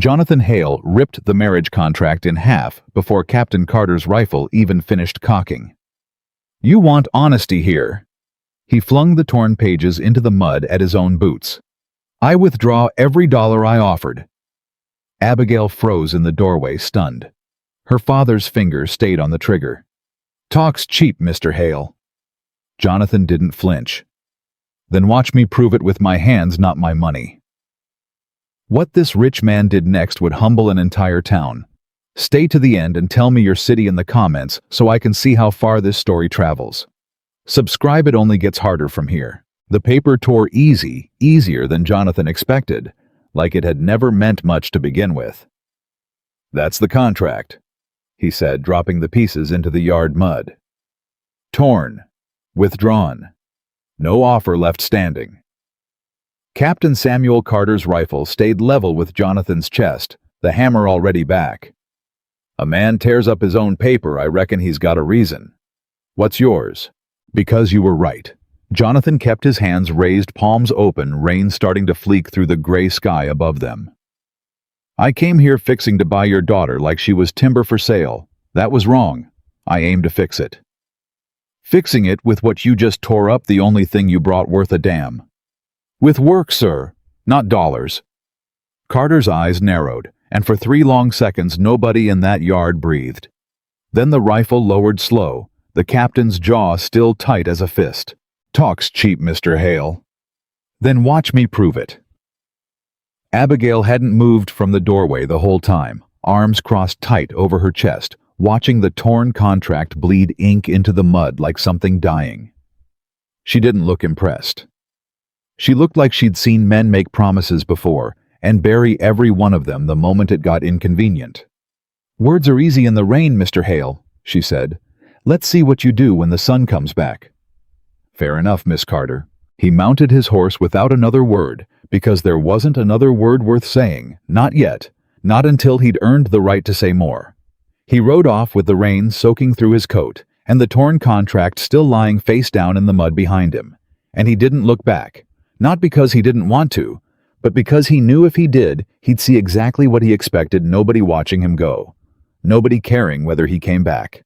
Jonathan Hale ripped the marriage contract in half before Captain Carter's rifle even finished cocking. "You want honesty here." He flung the torn pages into the mud at his own boots. "I withdraw every dollar I offered." Abigail froze in the doorway, stunned. Her father's finger stayed on the trigger. "Talk's cheap, Mr. Hale." Jonathan didn't flinch. "Then watch me prove it with my hands, not my money." What this rich man did next would humble an entire town. Stay to the end and tell me your city in the comments so I can see how far this story travels. Subscribe, it only gets harder from here. The paper tore easier than Jonathan expected, like it had never meant much to begin with. "That's the contract," he said, dropping the pieces into the yard mud. "Torn. Withdrawn. No offer left standing." Captain Samuel Carter's rifle stayed level with Jonathan's chest, the hammer already back. "A man tears up his own paper, I reckon he's got a reason. What's yours?" "Because you were right." Jonathan kept his hands raised, palms open, rain starting to fleek through the gray sky above them. "I came here fixing to buy your daughter like she was timber for sale. That was wrong. I aim to fix it." "Fixing it with what you just tore up, the only thing you brought worth a damn." "With work, sir, not dollars." Carter's eyes narrowed, and for 3 long seconds nobody in that yard breathed. Then the rifle lowered slow, the captain's jaw still tight as a fist. "Talk's cheap, Mr. Hale." "Then watch me prove it." Abigail hadn't moved from the doorway the whole time, arms crossed tight over her chest, watching the torn contract bleed ink into the mud like something dying. She didn't look impressed. She looked like she'd seen men make promises before and bury every one of them the moment it got inconvenient. "Words are easy in the rain, Mr. Hale," she said. "Let's see what you do when the sun comes back." "Fair enough, Miss Carter." He mounted his horse without another word, because there wasn't another word worth saying, not yet, not until he'd earned the right to say more. He rode off with the rain soaking through his coat and the torn contract still lying face down in the mud behind him, and he didn't look back. Not because he didn't want to, but because he knew if he did, he'd see exactly what he expected, nobody watching him go. Nobody caring whether he came back.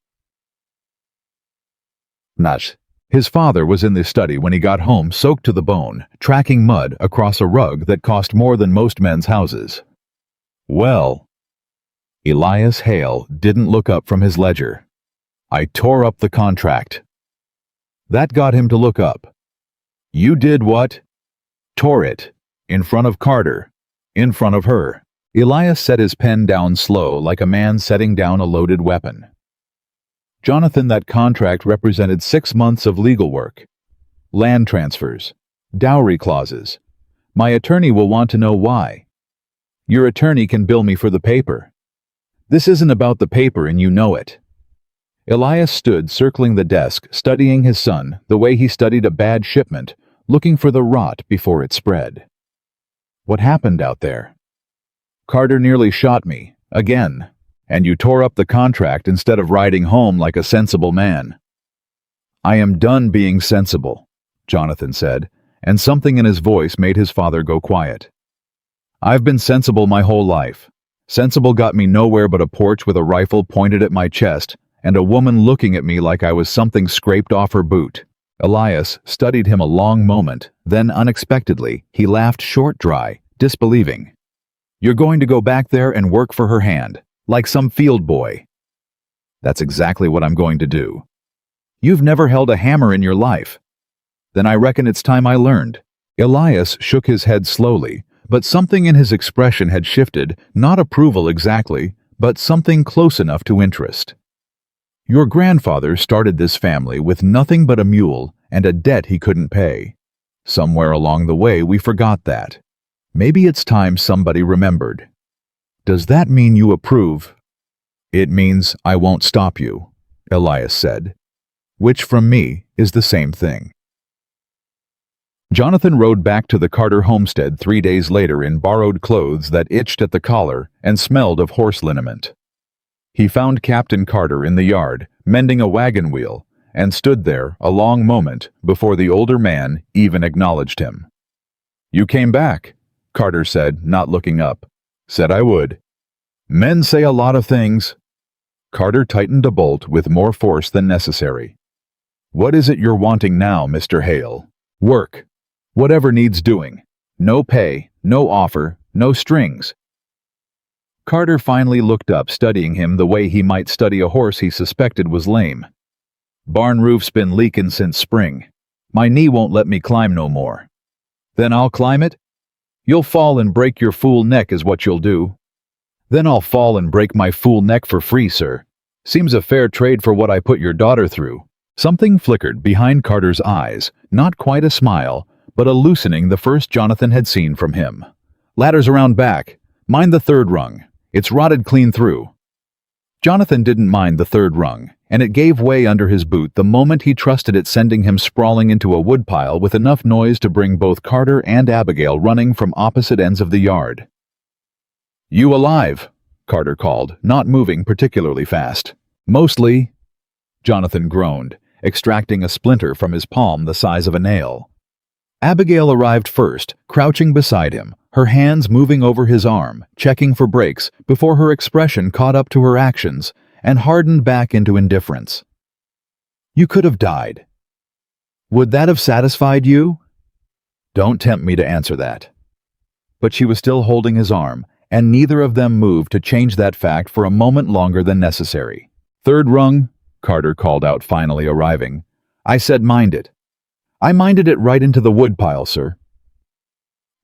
Nash. His father was in the study when he got home, soaked to the bone, tracking mud across a rug that cost more than most men's houses. "Well," Elias Hale didn't look up from his ledger. "I tore up the contract." That got him to look up. "You did what?" "Tore it. In front of Carter. In front of her." Elias set his pen down slow, like a man setting down a loaded weapon. "Jonathan, that contract represented 6 months of legal work. Land transfers. Dowry clauses. My attorney will want to know why. Your attorney can bill me for the paper. This isn't about the paper and you know it." Elias stood circling the desk, studying his son the way he studied a bad shipment, looking for the rot before it spread. "What happened out there?" "Carter nearly shot me, again, and you tore up the contract instead of riding home like a sensible man." "I am done being sensible," Jonathan said, and something in his voice made his father go quiet. "I've been sensible my whole life. Sensible got me nowhere but a porch with a rifle pointed at my chest and a woman looking at me like I was something scraped off her boot." Elias studied him a long moment, then unexpectedly, he laughed short, dry, disbelieving. "You're going to go back there and work for her hand, like some field boy." "That's exactly what I'm going to do." "You've never held a hammer in your life." "Then I reckon it's time I learned." Elias shook his head slowly, but something in his expression had shifted, not approval exactly, but something close enough to interest. "Your grandfather started this family with nothing but a mule and a debt he couldn't pay. Somewhere along the way we forgot that. Maybe it's time somebody remembered." "Does that mean you approve?" "It means I won't stop you," Elias said, which from me is the same thing. Jonathan rode back to the Carter homestead 3 days later in borrowed clothes that itched at the collar and smelled of horse liniment. He found Captain Carter in the yard, mending a wagon wheel, and stood there a long moment before the older man even acknowledged him. "You came back," Carter said, not looking up. Said I would. Men say a lot of things. Carter tightened a bolt with more force than necessary. What is it you're wanting now, Mr. Hale? Work. Whatever needs doing. No pay, no offer, no strings. Carter finally looked up, studying him the way he might study a horse he suspected was lame. Barn roof's been leakin' since spring. My knee won't let me climb no more. Then I'll climb it? You'll fall and break your fool neck is what you'll do. Then I'll fall and break my fool neck for free, sir. Seems a fair trade for what I put your daughter through. Something flickered behind Carter's eyes, not quite a smile, but a loosening the first Jonathan had seen from him. Ladder's around back. Mind the third rung. It's rotted clean through. Jonathan didn't mind the third rung, and it gave way under his boot the moment he trusted it, sending him sprawling into a woodpile with enough noise to bring both Carter and Abigail running from opposite ends of the yard. You alive? Carter called, not moving particularly fast. Mostly. Jonathan groaned, extracting a splinter from his palm the size of a nail. Abigail arrived first, crouching beside him, her hands moving over his arm, checking for breaks before her expression caught up to her actions and hardened back into indifference. You could have died. Would that have satisfied you? Don't tempt me to answer that. But she was still holding his arm, and neither of them moved to change that fact for a moment longer than necessary. Third rung, Carter called out, finally arriving. I said mind it. I minded it right into the woodpile, sir.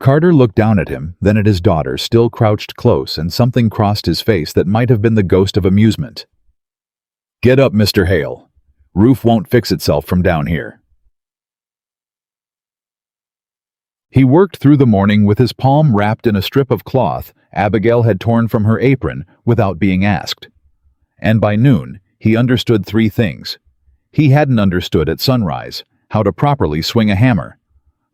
Carter looked down at him, then at his daughter, still crouched close, and something crossed his face that might have been the ghost of amusement. Get up, Mr. Hale. Roof won't fix itself from down here. He worked through the morning with his palm wrapped in a strip of cloth Abigail had torn from her apron without being asked. And by noon, he understood three things. He hadn't understood at sunrise how to properly swing a hammer,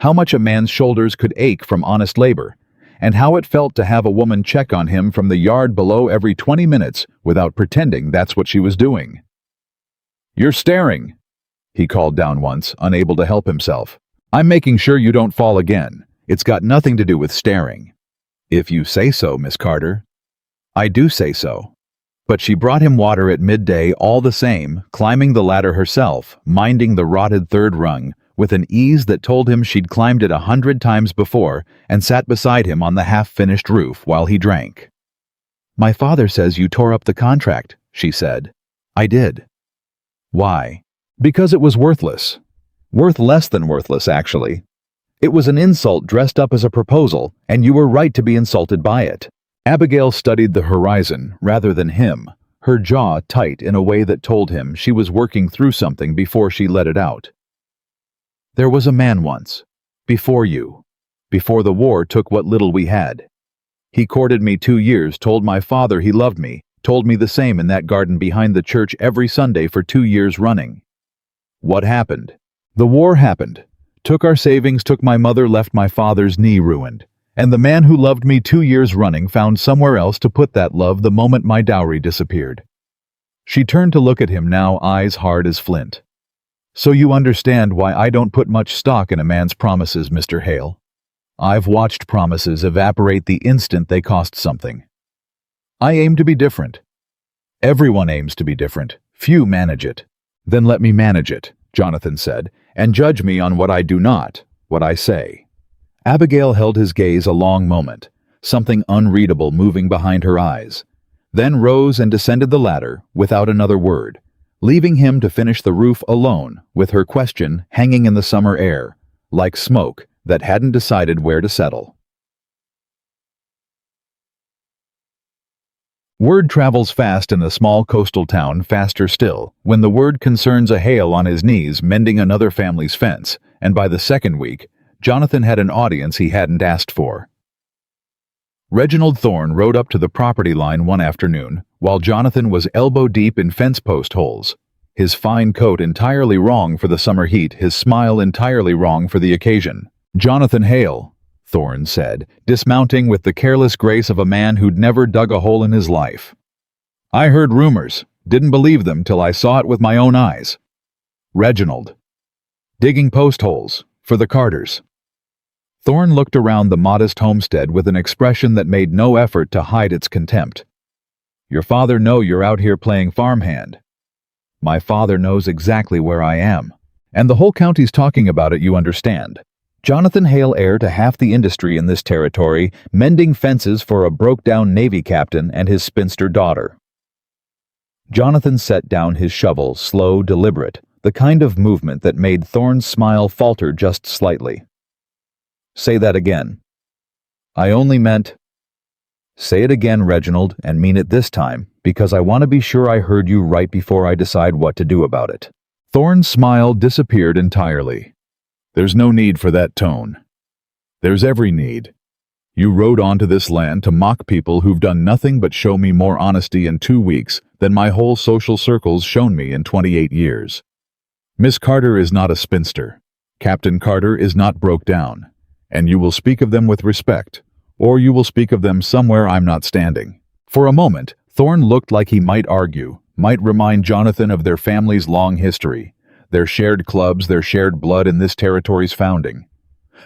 how much a man's shoulders could ache from honest labor, and how it felt to have a woman check on him from the yard below every 20 minutes without pretending that's what she was doing. You're staring, he called down once, unable to help himself. I'm making sure you don't fall again. It's got nothing to do with staring. If you say so, Miss Carter. I do say so. But she brought him water at midday all the same, climbing the ladder herself, minding the rotted third rung, with an ease that told him she'd climbed it 100 times before and sat beside him on the half-finished roof while he drank. My father says you tore up the contract, she said. I did. Why? Because it was worthless. Worth less than worthless, actually. It was an insult dressed up as a proposal, and you were right to be insulted by it. Abigail studied the horizon rather than him, her jaw tight in a way that told him she was working through something before she let it out. There was a man once, before you, before the war took what little we had. He courted me 2 years, told my father he loved me, told me the same in that garden behind the church every Sunday for 2 years running. What happened? The war happened. Took our savings, took my mother, left my father's knee ruined. And the man who loved me 2 years running found somewhere else to put that love the moment my dowry disappeared. She turned to look at him now, eyes hard as flint. So you understand why I don't put much stock in a man's promises, Mr. Hale. I've watched promises evaporate the instant they cost something. I aim to be different. Everyone aims to be different. Few manage it. Then let me manage it, Jonathan said, and judge me on what I do not, what I say. Abigail held his gaze a long moment, something unreadable moving behind her eyes, then rose and descended the ladder without another word, leaving him to finish the roof alone with her question hanging in the summer air, like smoke that hadn't decided where to settle. Word travels fast in the small coastal town, faster still, when the word concerns a Hale on his knees mending another family's fence, and by the second week, Jonathan had an audience he hadn't asked for. Reginald Thorne rode up to the property line one afternoon, while Jonathan was elbow-deep in fence post holes, his fine coat entirely wrong for the summer heat, his smile entirely wrong for the occasion. Jonathan Hale, Thorne said, dismounting with the careless grace of a man who'd never dug a hole in his life. I heard rumors, didn't believe them till I saw it with my own eyes. Reginald. Digging post holes, for the Carters. Thorne looked around the modest homestead with an expression that made no effort to hide its contempt. Your father know you're out here playing farmhand. My father knows exactly where I am. And the whole county's talking about it, you understand. Jonathan Hale, heir to half the industry in this territory, mending fences for a broke-down Navy captain and his spinster daughter. Jonathan set down his shovel, slow, deliberate, the kind of movement that made Thorne's smile falter just slightly. Say that again. I only meant... Say it again, Reginald, and mean it this time, because I want to be sure I heard you right before I decide what to do about it. Thorne's smile disappeared entirely. There's no need for that tone. There's every need. You rode onto this land to mock people who've done nothing but show me more honesty in 2 weeks than my whole social circle's shown me in 28 years. Miss Carter is not a spinster. Captain Carter is not broke down. And you will speak of them with respect, or you will speak of them somewhere I'm not standing. For a moment, Thorne looked like he might argue, might remind Jonathan of their family's long history, their shared clubs, their shared blood in this territory's founding.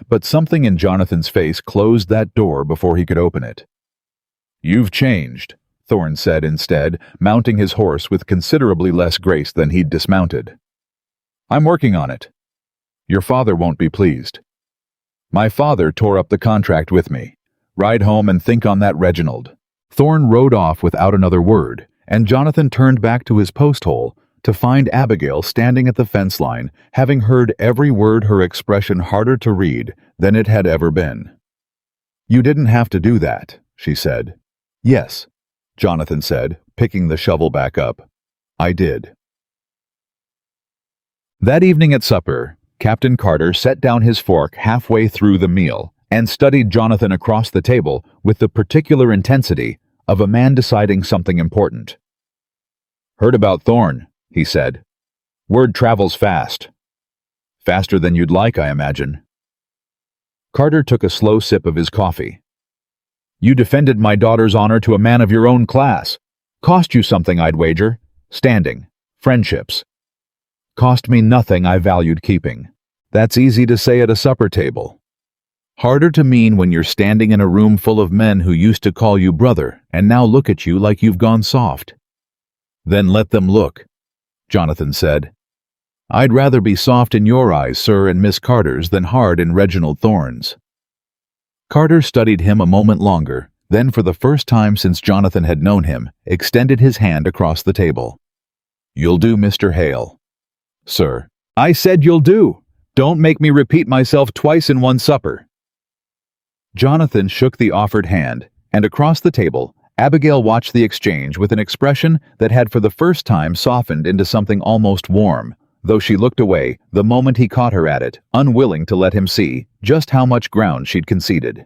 But something in Jonathan's face closed that door before he could open it. You've changed, Thorne said instead, mounting his horse with considerably less grace than he'd dismounted. I'm working on it. Your father won't be pleased. My father tore up the contract with me. Ride home and think on that, Reginald. Thorne rode off without another word, and Jonathan turned back to his post hole to find Abigail standing at the fence line, having heard every word, her expression harder to read than it had ever been. You didn't have to do that, she said. Yes, Jonathan said, picking the shovel back up. I did. That evening at supper, Captain Carter set down his fork halfway through the meal and studied Jonathan across the table with the particular intensity of a man deciding something important. Heard about Thorne, he said. Word travels fast. Faster than you'd like, I imagine. Carter took a slow sip of his coffee. You defended my daughter's honor to a man of your own class. Cost you something, I'd wager. Standing. Friendships. Cost me nothing I valued keeping. That's easy to say at a supper table. Harder to mean when you're standing in a room full of men who used to call you brother and now look at you like you've gone soft. Then let them look, Jonathan said. I'd rather be soft in your eyes, sir, and Miss Carter's than hard in Reginald Thorne's. Carter studied him a moment longer, then for the first time since Jonathan had known him, extended his hand across the table. You'll do, Mr. Hale. Sir. I said you'll do. Don't make me repeat myself twice in one supper. Jonathan shook the offered hand, and across the table, Abigail watched the exchange with an expression that had for the first time softened into something almost warm, though she looked away the moment he caught her at it, unwilling to let him see just how much ground she'd conceded.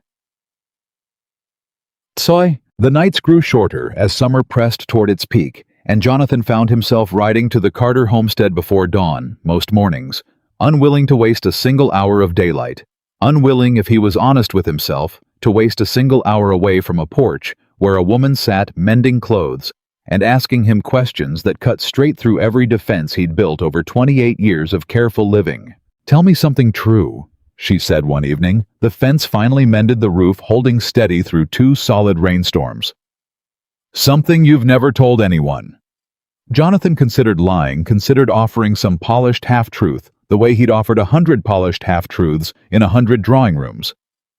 The nights grew shorter as summer pressed toward its peak, and Jonathan found himself riding to the Carter homestead before dawn, most mornings, unwilling to waste a single hour of daylight, unwilling, if he was honest with himself, to waste a single hour away from a porch where a woman sat mending clothes and asking him questions that cut straight through every defense he'd built over 28 years of careful living. Tell me something true, she said one evening. The fence finally mended the roof, holding steady through 2 solid rainstorms. Something you've never told anyone. Jonathan considered lying, considered offering some polished half-truth, the way he'd offered 100 polished half-truths in 100 drawing rooms.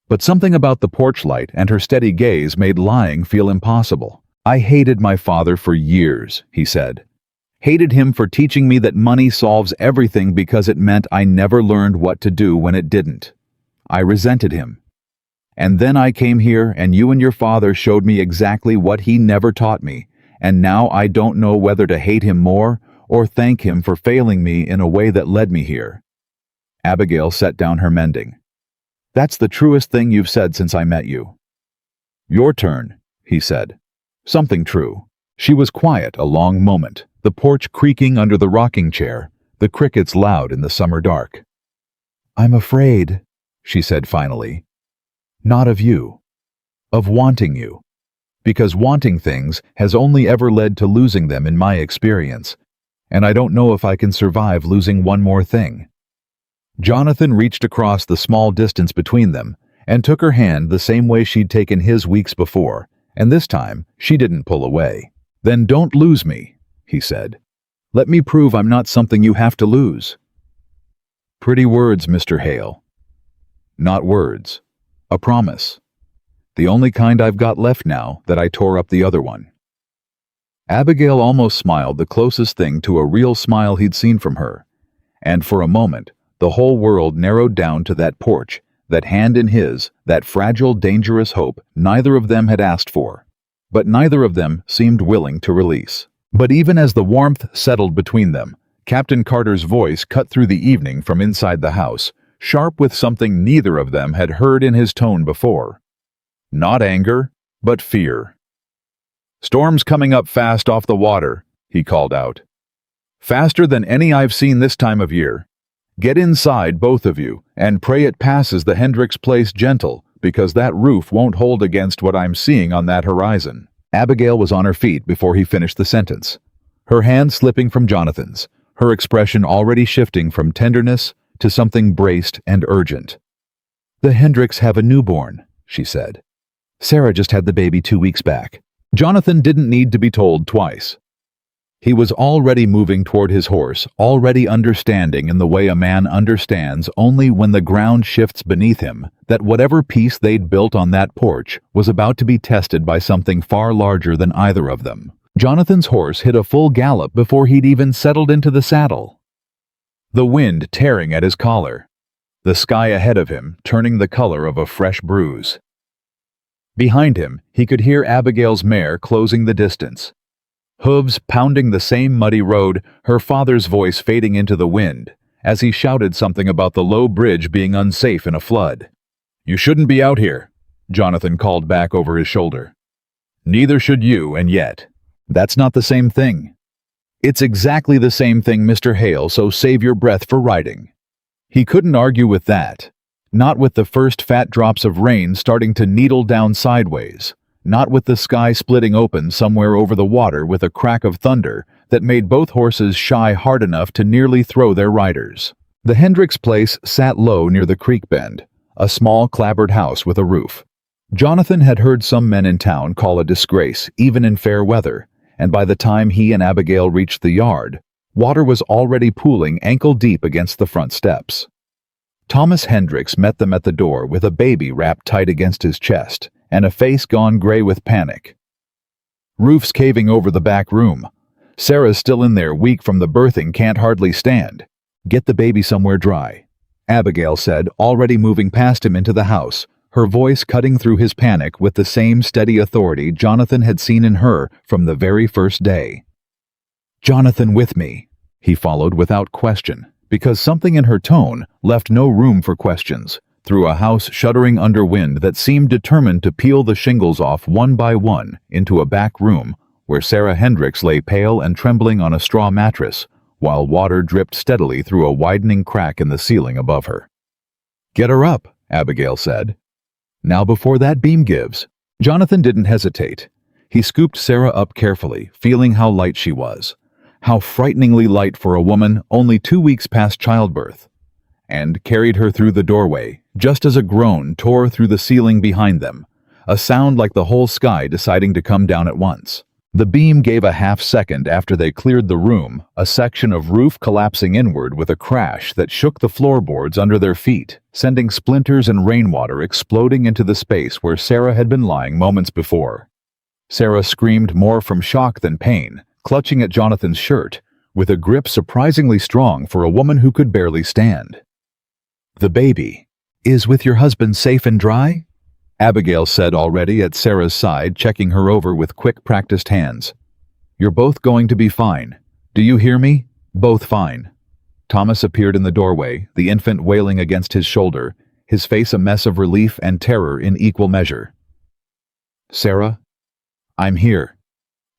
But something about the porch light and her steady gaze made lying feel impossible. I hated my father for years, he said. Hated him for teaching me that money solves everything because it meant I never learned what to do when it didn't. I resented him. And then I came here and you and your father showed me exactly what he never taught me, and now I don't know whether to hate him more or thank him for failing me in a way that led me here. Abigail set down her mending. That's the truest thing you've said since I met you. Your turn, he said. Something true. She was quiet a long moment, the porch creaking under the rocking chair, the crickets loud in the summer dark. I'm afraid, she said finally. Not of you. Of wanting you. Because wanting things has only ever led to losing them in my experience, and I don't know if I can survive losing one more thing. Jonathan reached across the small distance between them and took her hand the same way she'd taken his weeks before, and this time she didn't pull away. "Then don't lose me," he said. "Let me prove I'm not something you have to lose." "Pretty words, Mr. Hale." "Not words. A promise. The only kind I've got left now that I tore up the other one." Abigail almost smiled, the closest thing to a real smile he'd seen from her. And for a moment, the whole world narrowed down to that porch, that hand in his, that fragile, dangerous hope neither of them had asked for. But neither of them seemed willing to release. But even as the warmth settled between them, Captain Carter's voice cut through the evening from inside the house, sharp with something neither of them had heard in his tone before. Not anger, but fear. "Storm's coming up fast off the water," he called out. "Faster than any I've seen this time of year. Get inside, both of you, and pray it passes the Hendricks place gentle, because that roof won't hold against what I'm seeing on that horizon." Abigail was on her feet before he finished the sentence, her hand slipping from Jonathan's, her expression already shifting from tenderness to something braced and urgent. "The Hendricks have a newborn," she said. "Sarah just had the baby 2 weeks back." Jonathan didn't need to be told twice. He was already moving toward his horse, already understanding in the way a man understands only when the ground shifts beneath him, that whatever peace they'd built on that porch was about to be tested by something far larger than either of them. Jonathan's horse hit a full gallop before he'd even settled into the saddle. The wind tearing at his collar, the sky ahead of him turning the color of a fresh bruise. Behind him, he could hear Abigail's mare closing the distance. Hooves pounding the same muddy road, her father's voice fading into the wind, as he shouted something about the low bridge being unsafe in a flood. "You shouldn't be out here," Jonathan called back over his shoulder. "Neither should you, and yet." "That's not the same thing." "It's exactly the same thing, Mr. Hale, so save your breath for riding." He couldn't argue with that. Not with the first fat drops of rain starting to needle down sideways. Not with the sky splitting open somewhere over the water with a crack of thunder that made both horses shy hard enough to nearly throw their riders. The Hendricks place sat low near the creek bend, a small clapboard house with a roof. Jonathan had heard some men in town call a disgrace, even in fair weather, and by the time he and Abigail reached the yard, water was already pooling ankle-deep against the front steps. Thomas Hendricks met them at the door with a baby wrapped tight against his chest and a face gone gray with panic. "Roof's caving over the back room. Sarah's still in there, weak from the birthing, can't hardly stand. Get the baby somewhere dry," Abigail said, already moving past him into the house, her voice cutting through his panic with the same steady authority Jonathan had seen in her from the very first day. "Jonathan with me," he followed without question, because something in her tone left no room for questions, through a house shuddering under wind that seemed determined to peel the shingles off one by one into a back room where Sarah Hendricks lay pale and trembling on a straw mattress, while water dripped steadily through a widening crack in the ceiling above her. "Get her up," Abigail said. "Now before that beam gives." Jonathan didn't hesitate. He scooped Sarah up carefully, feeling how light she was. How frighteningly light for a woman only 2 weeks past childbirth, and carried her through the doorway, just as a groan tore through the ceiling behind them, a sound like the whole sky deciding to come down at once. The beam gave a half-second after they cleared the room, a section of roof collapsing inward with a crash that shook the floorboards under their feet, sending splinters and rainwater exploding into the space where Sarah had been lying moments before. Sarah screamed more from shock than pain, clutching at Jonathan's shirt, with a grip surprisingly strong for a woman who could barely stand. "The baby is with your husband safe and dry?" Abigail said already at Sarah's side, checking her over with quick, practiced hands. "You're both going to be fine. Do you hear me? Both fine." Thomas appeared in the doorway, the infant wailing against his shoulder, his face a mess of relief and terror in equal measure. "Sarah, I'm here."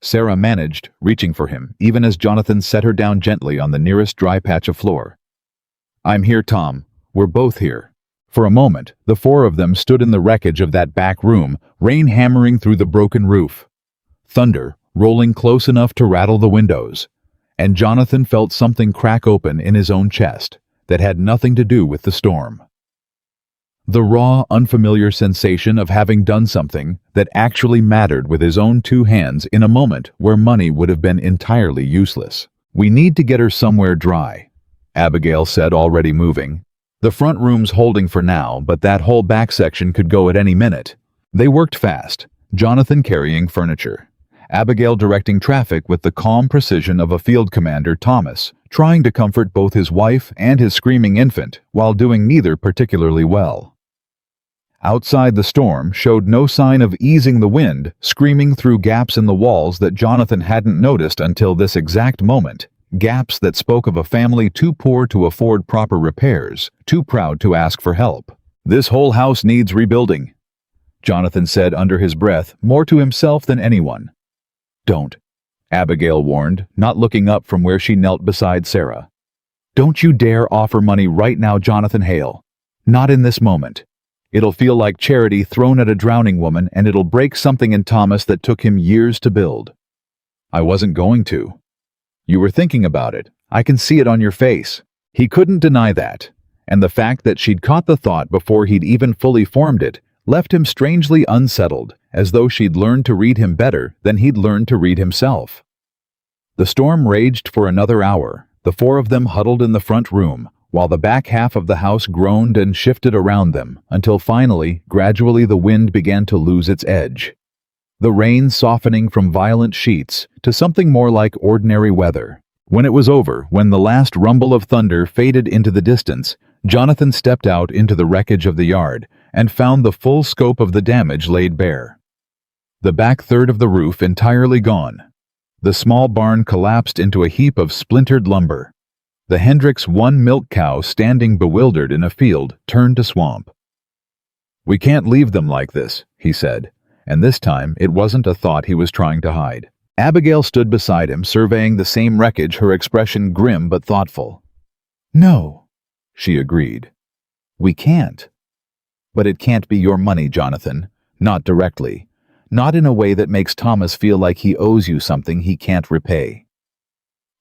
Sarah managed, reaching for him, even as Jonathan set her down gently on the nearest dry patch of floor. "I'm here, Tom. We're both here." For a moment, the four of them stood in the wreckage of that back room, rain hammering through the broken roof, thunder rolling close enough to rattle the windows, and Jonathan felt something crack open in his own chest that had nothing to do with the storm. The raw, unfamiliar sensation of having done something that actually mattered with his own two hands in a moment where money would have been entirely useless. "We need to get her somewhere dry," Abigail said, already moving. "The front room's holding for now, but that whole back section could go at any minute." They worked fast, Jonathan carrying furniture, Abigail directing traffic with the calm precision of a field commander, Thomas, trying to comfort both his wife and his screaming infant while doing neither particularly well. Outside, the storm showed no sign of easing, the wind screaming through gaps in the walls that Jonathan hadn't noticed until this exact moment, gaps that spoke of a family too poor to afford proper repairs, too proud to ask for help. "This whole house needs rebuilding," Jonathan said under his breath, more to himself than anyone. "Don't," Abigail warned, not looking up from where she knelt beside Sarah. "Don't you dare offer money right now, Jonathan Hale. Not in this moment. It'll feel like charity thrown at a drowning woman, and it'll break something in Thomas that took him years to build." "I wasn't going to." "You were thinking about it. I can see it on your face." He couldn't deny that, and the fact that she'd caught the thought before he'd even fully formed it left him strangely unsettled, as though she'd learned to read him better than he'd learned to read himself. The storm raged for another hour, the four of them huddled in the front room, while the back half of the house groaned and shifted around them, until finally, gradually the wind began to lose its edge. The rain softening from violent sheets to something more like ordinary weather. When it was over, when the last rumble of thunder faded into the distance, Jonathan stepped out into the wreckage of the yard and found the full scope of the damage laid bare. The back third of the roof entirely gone. The small barn collapsed into a heap of splintered lumber. The Hendricks' one milk cow, standing bewildered in a field, turned to swamp. "We can't leave them like this," he said, and this time it wasn't a thought he was trying to hide. Abigail stood beside him, surveying the same wreckage, her expression grim but thoughtful. "No," she agreed. "We can't. But it can't be your money, Jonathan. Not directly. Not in a way that makes Thomas feel like he owes you something he can't repay."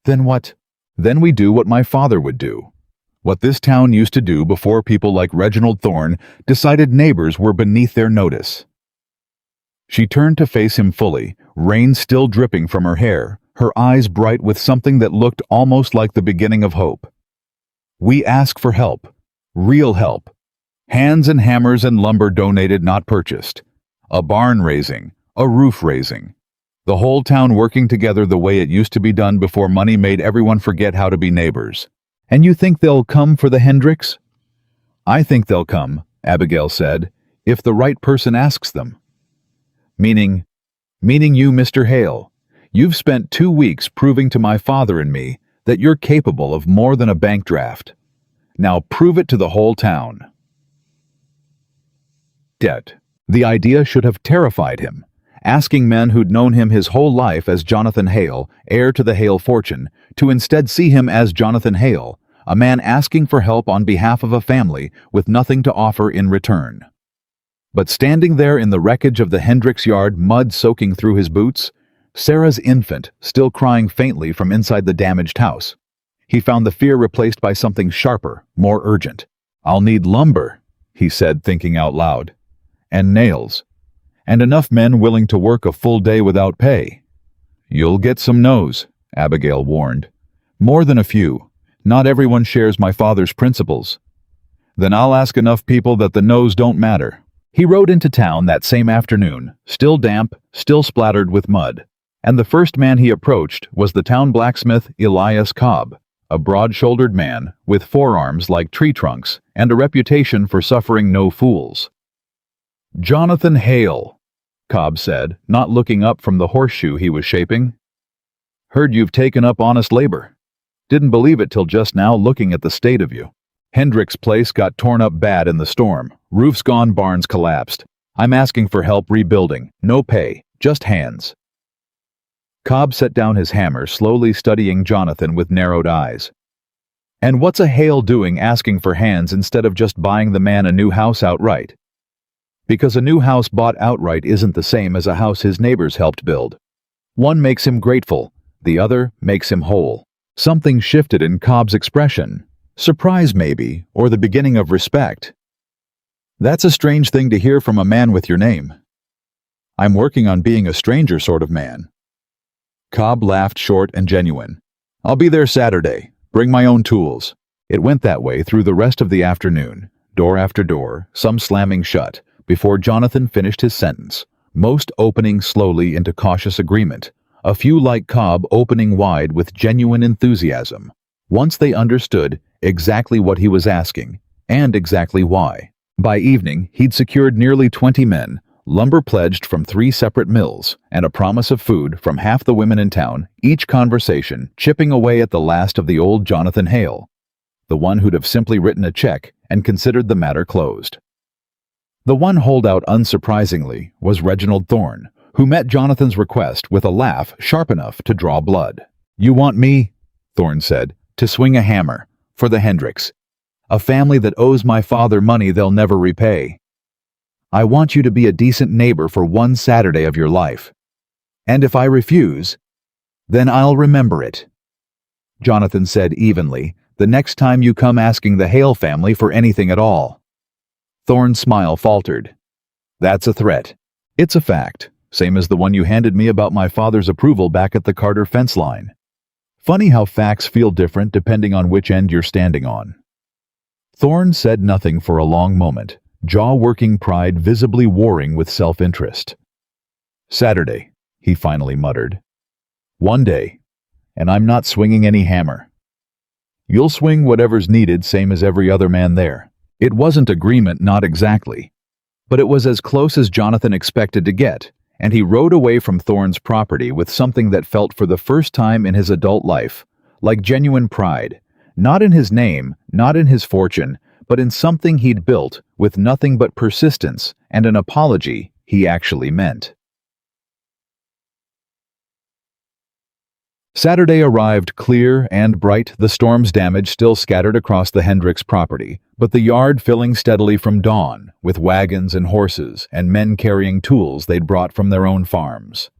"Then what?" "Then we do what my father would do. What this town used to do before people like Reginald Thorne decided neighbors were beneath their notice." She turned to face him fully, rain still dripping from her hair, her eyes bright with something that looked almost like the beginning of hope. "We ask for help. Real help. Hands and hammers and lumber donated, not purchased. A barn raising, a roof raising. The whole town working together the way it used to be done before money made everyone forget how to be neighbors. And you think they'll come for the Hendricks?" "I think they'll come," Abigail said, "if the right person asks them." Meaning you, Mr. Hale. You've spent 2 weeks proving to my father and me that you're capable of more than a bank draft. Now prove it to the whole town." Debt. The idea should have terrified him. Asking men who'd known him his whole life as Jonathan Hale, heir to the Hale fortune, to instead see him as Jonathan Hale, a man asking for help on behalf of a family with nothing to offer in return. But standing there in the wreckage of the Hendricks yard, mud soaking through his boots, Sarah's infant still crying faintly from inside the damaged house, he found the fear replaced by something sharper, more urgent. "I'll need lumber," he said, thinking out loud. "And nails. And enough men willing to work a full day without pay." "You'll get some no's," Abigail warned. "More than a few. Not everyone shares my father's principles." "Then I'll ask enough people that the no's don't matter." He rode into town that same afternoon, still damp, still splattered with mud. And the first man he approached was the town blacksmith, Elias Cobb, a broad-shouldered man with forearms like tree trunks and a reputation for suffering no fools. "Jonathan Hale," Cobb said, not looking up from the horseshoe he was shaping. "Heard you've taken up honest labor. Didn't believe it till just now, looking at the state of you. Hendrick's place got torn up bad in the storm. Roofs gone, barns collapsed. I'm asking for help rebuilding. No pay, just hands." Cobb set down his hammer, slowly studying Jonathan with narrowed eyes. "And what's a Hale doing asking for hands instead of just buying the man a new house outright?" "Because a new house bought outright isn't the same as a house his neighbors helped build. One makes him grateful, the other makes him whole." Something shifted in Cobb's expression. Surprise maybe, or the beginning of respect. That's a strange thing to hear from a man with your name. I'm working on being a stranger sort of man. Cobb laughed short and genuine. I'll be there Saturday. Bring my own tools. It went that way through the rest of the afternoon, door after door, some slamming shut, before Jonathan finished his sentence, most opening slowly into cautious agreement, a few like Cobb opening wide with genuine enthusiasm, once they understood exactly what he was asking, and exactly why. By evening, he'd secured nearly 20 men, lumber pledged from 3 separate mills, and a promise of food from half the women in town, each conversation chipping away at the last of the old Jonathan Hale, the one who'd have simply written a check and considered the matter closed. The one holdout, unsurprisingly, was Reginald Thorne, who met Jonathan's request with a laugh sharp enough to draw blood. You want me, Thorne said, to swing a hammer for the Hendricks, a family that owes my father money they'll never repay. I want you to be a decent neighbor for one Saturday of your life. And if I refuse, then I'll remember it. Jonathan said evenly, the next time you come asking the Hale family for anything at all. Thorne's smile faltered. That's a threat. It's a fact, same as the one you handed me about my father's approval back at the Carter fence line. Funny how facts feel different depending on which end you're standing on. Thorne said nothing for a long moment, jaw-working pride visibly warring with self-interest. Saturday, he finally muttered. One day, and I'm not swinging any hammer. You'll swing whatever's needed, same as every other man there. It wasn't agreement, not exactly, but it was as close as Jonathan expected to get, and he rode away from Thorne's property with something that felt for the first time in his adult life like genuine pride, not in his name, not in his fortune, but in something he'd built with nothing but persistence and an apology he actually meant. Saturday arrived clear and bright, the storm's damage still scattered across the Hendricks property, but the yard filling steadily from dawn, with wagons and horses and men carrying tools they'd brought from their own farms.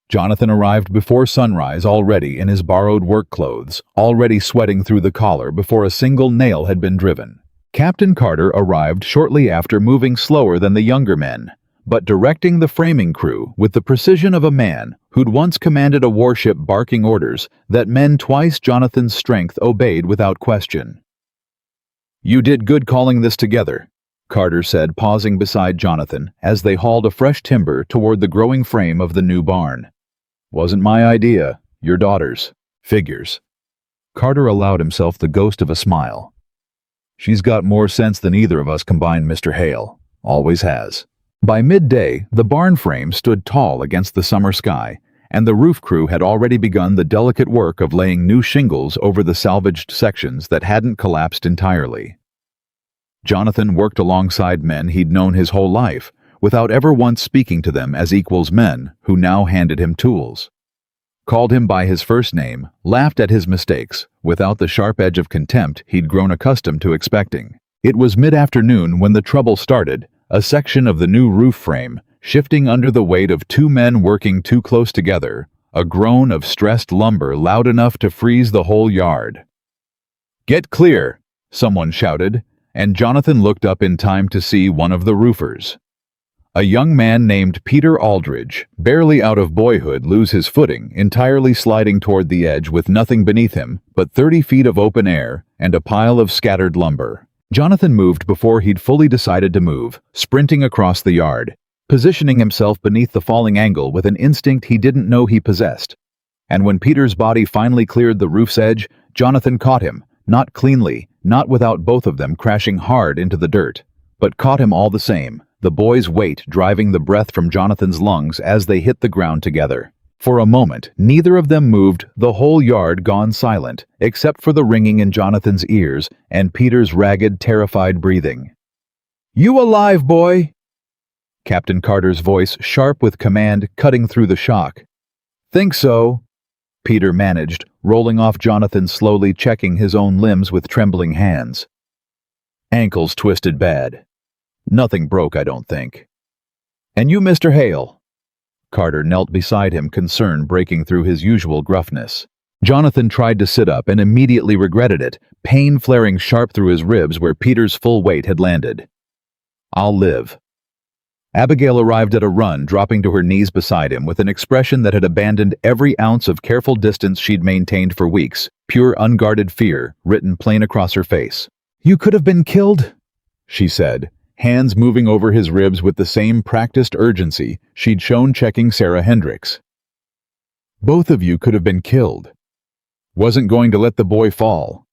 Jonathan arrived before sunrise, already in his borrowed work clothes, already sweating through the collar before a single nail had been driven. Captain Carter arrived shortly after, moving slower than the younger men, but directing the framing crew with the precision of a man who'd once commanded a warship barking orders that men twice Jonathan's strength obeyed without question. You did good calling this together, Carter said, pausing beside Jonathan as they hauled a fresh timber toward the growing frame of the new barn. Wasn't my idea, your daughter's. Figures. Carter allowed himself the ghost of a smile. She's got more sense than either of us combined, Mr. Hale. Always has. By midday, the barn frame stood tall against the summer sky, and the roof crew had already begun the delicate work of laying new shingles over the salvaged sections that hadn't collapsed entirely. Jonathan worked alongside men he'd known his whole life, without ever once speaking to them as equals men who now handed him tools. Called him by his first name, laughed at his mistakes, without the sharp edge of contempt he'd grown accustomed to expecting. It was mid-afternoon when the trouble started, a section of the new roof frame, shifting under the weight of 2 men working too close together, a groan of stressed lumber loud enough to freeze the whole yard. Get clear, someone shouted, and Jonathan looked up in time to see one of the roofers. A young man named Peter Aldridge, barely out of boyhood, lose his footing, entirely sliding toward the edge with nothing beneath him but 30 feet of open air and a pile of scattered lumber. Jonathan moved before he'd fully decided to move, sprinting across the yard, positioning himself beneath the falling angle with an instinct he didn't know he possessed. And when Peter's body finally cleared the roof's edge, Jonathan caught him, not cleanly, not without both of them crashing hard into the dirt, but caught him all the same, the boy's weight driving the breath from Jonathan's lungs as they hit the ground together. For a moment, neither of them moved, the whole yard gone silent, except for the ringing in Jonathan's ears and Peter's ragged, terrified breathing. You alive, boy? Captain Carter's voice, sharp with command, cutting through the shock. Think so, Peter managed, rolling off Jonathan, slowly checking his own limbs with trembling hands. Ankles twisted bad. Nothing broke, I don't think. And you, Mr. Hale? Carter knelt beside him, concern breaking through his usual gruffness. Jonathan tried to sit up and immediately regretted it, pain flaring sharp through his ribs where Peter's full weight had landed. I'll live." Abigail arrived at a run, dropping to her knees beside him with an expression that had abandoned every ounce of careful distance she'd maintained for weeks, pure unguarded fear written plain across her face. "You could have been killed," she said, hands moving over his ribs with the same practiced urgency she'd shown checking Sarah Hendricks. "Both of you could have been killed. Wasn't going to let the boy fall.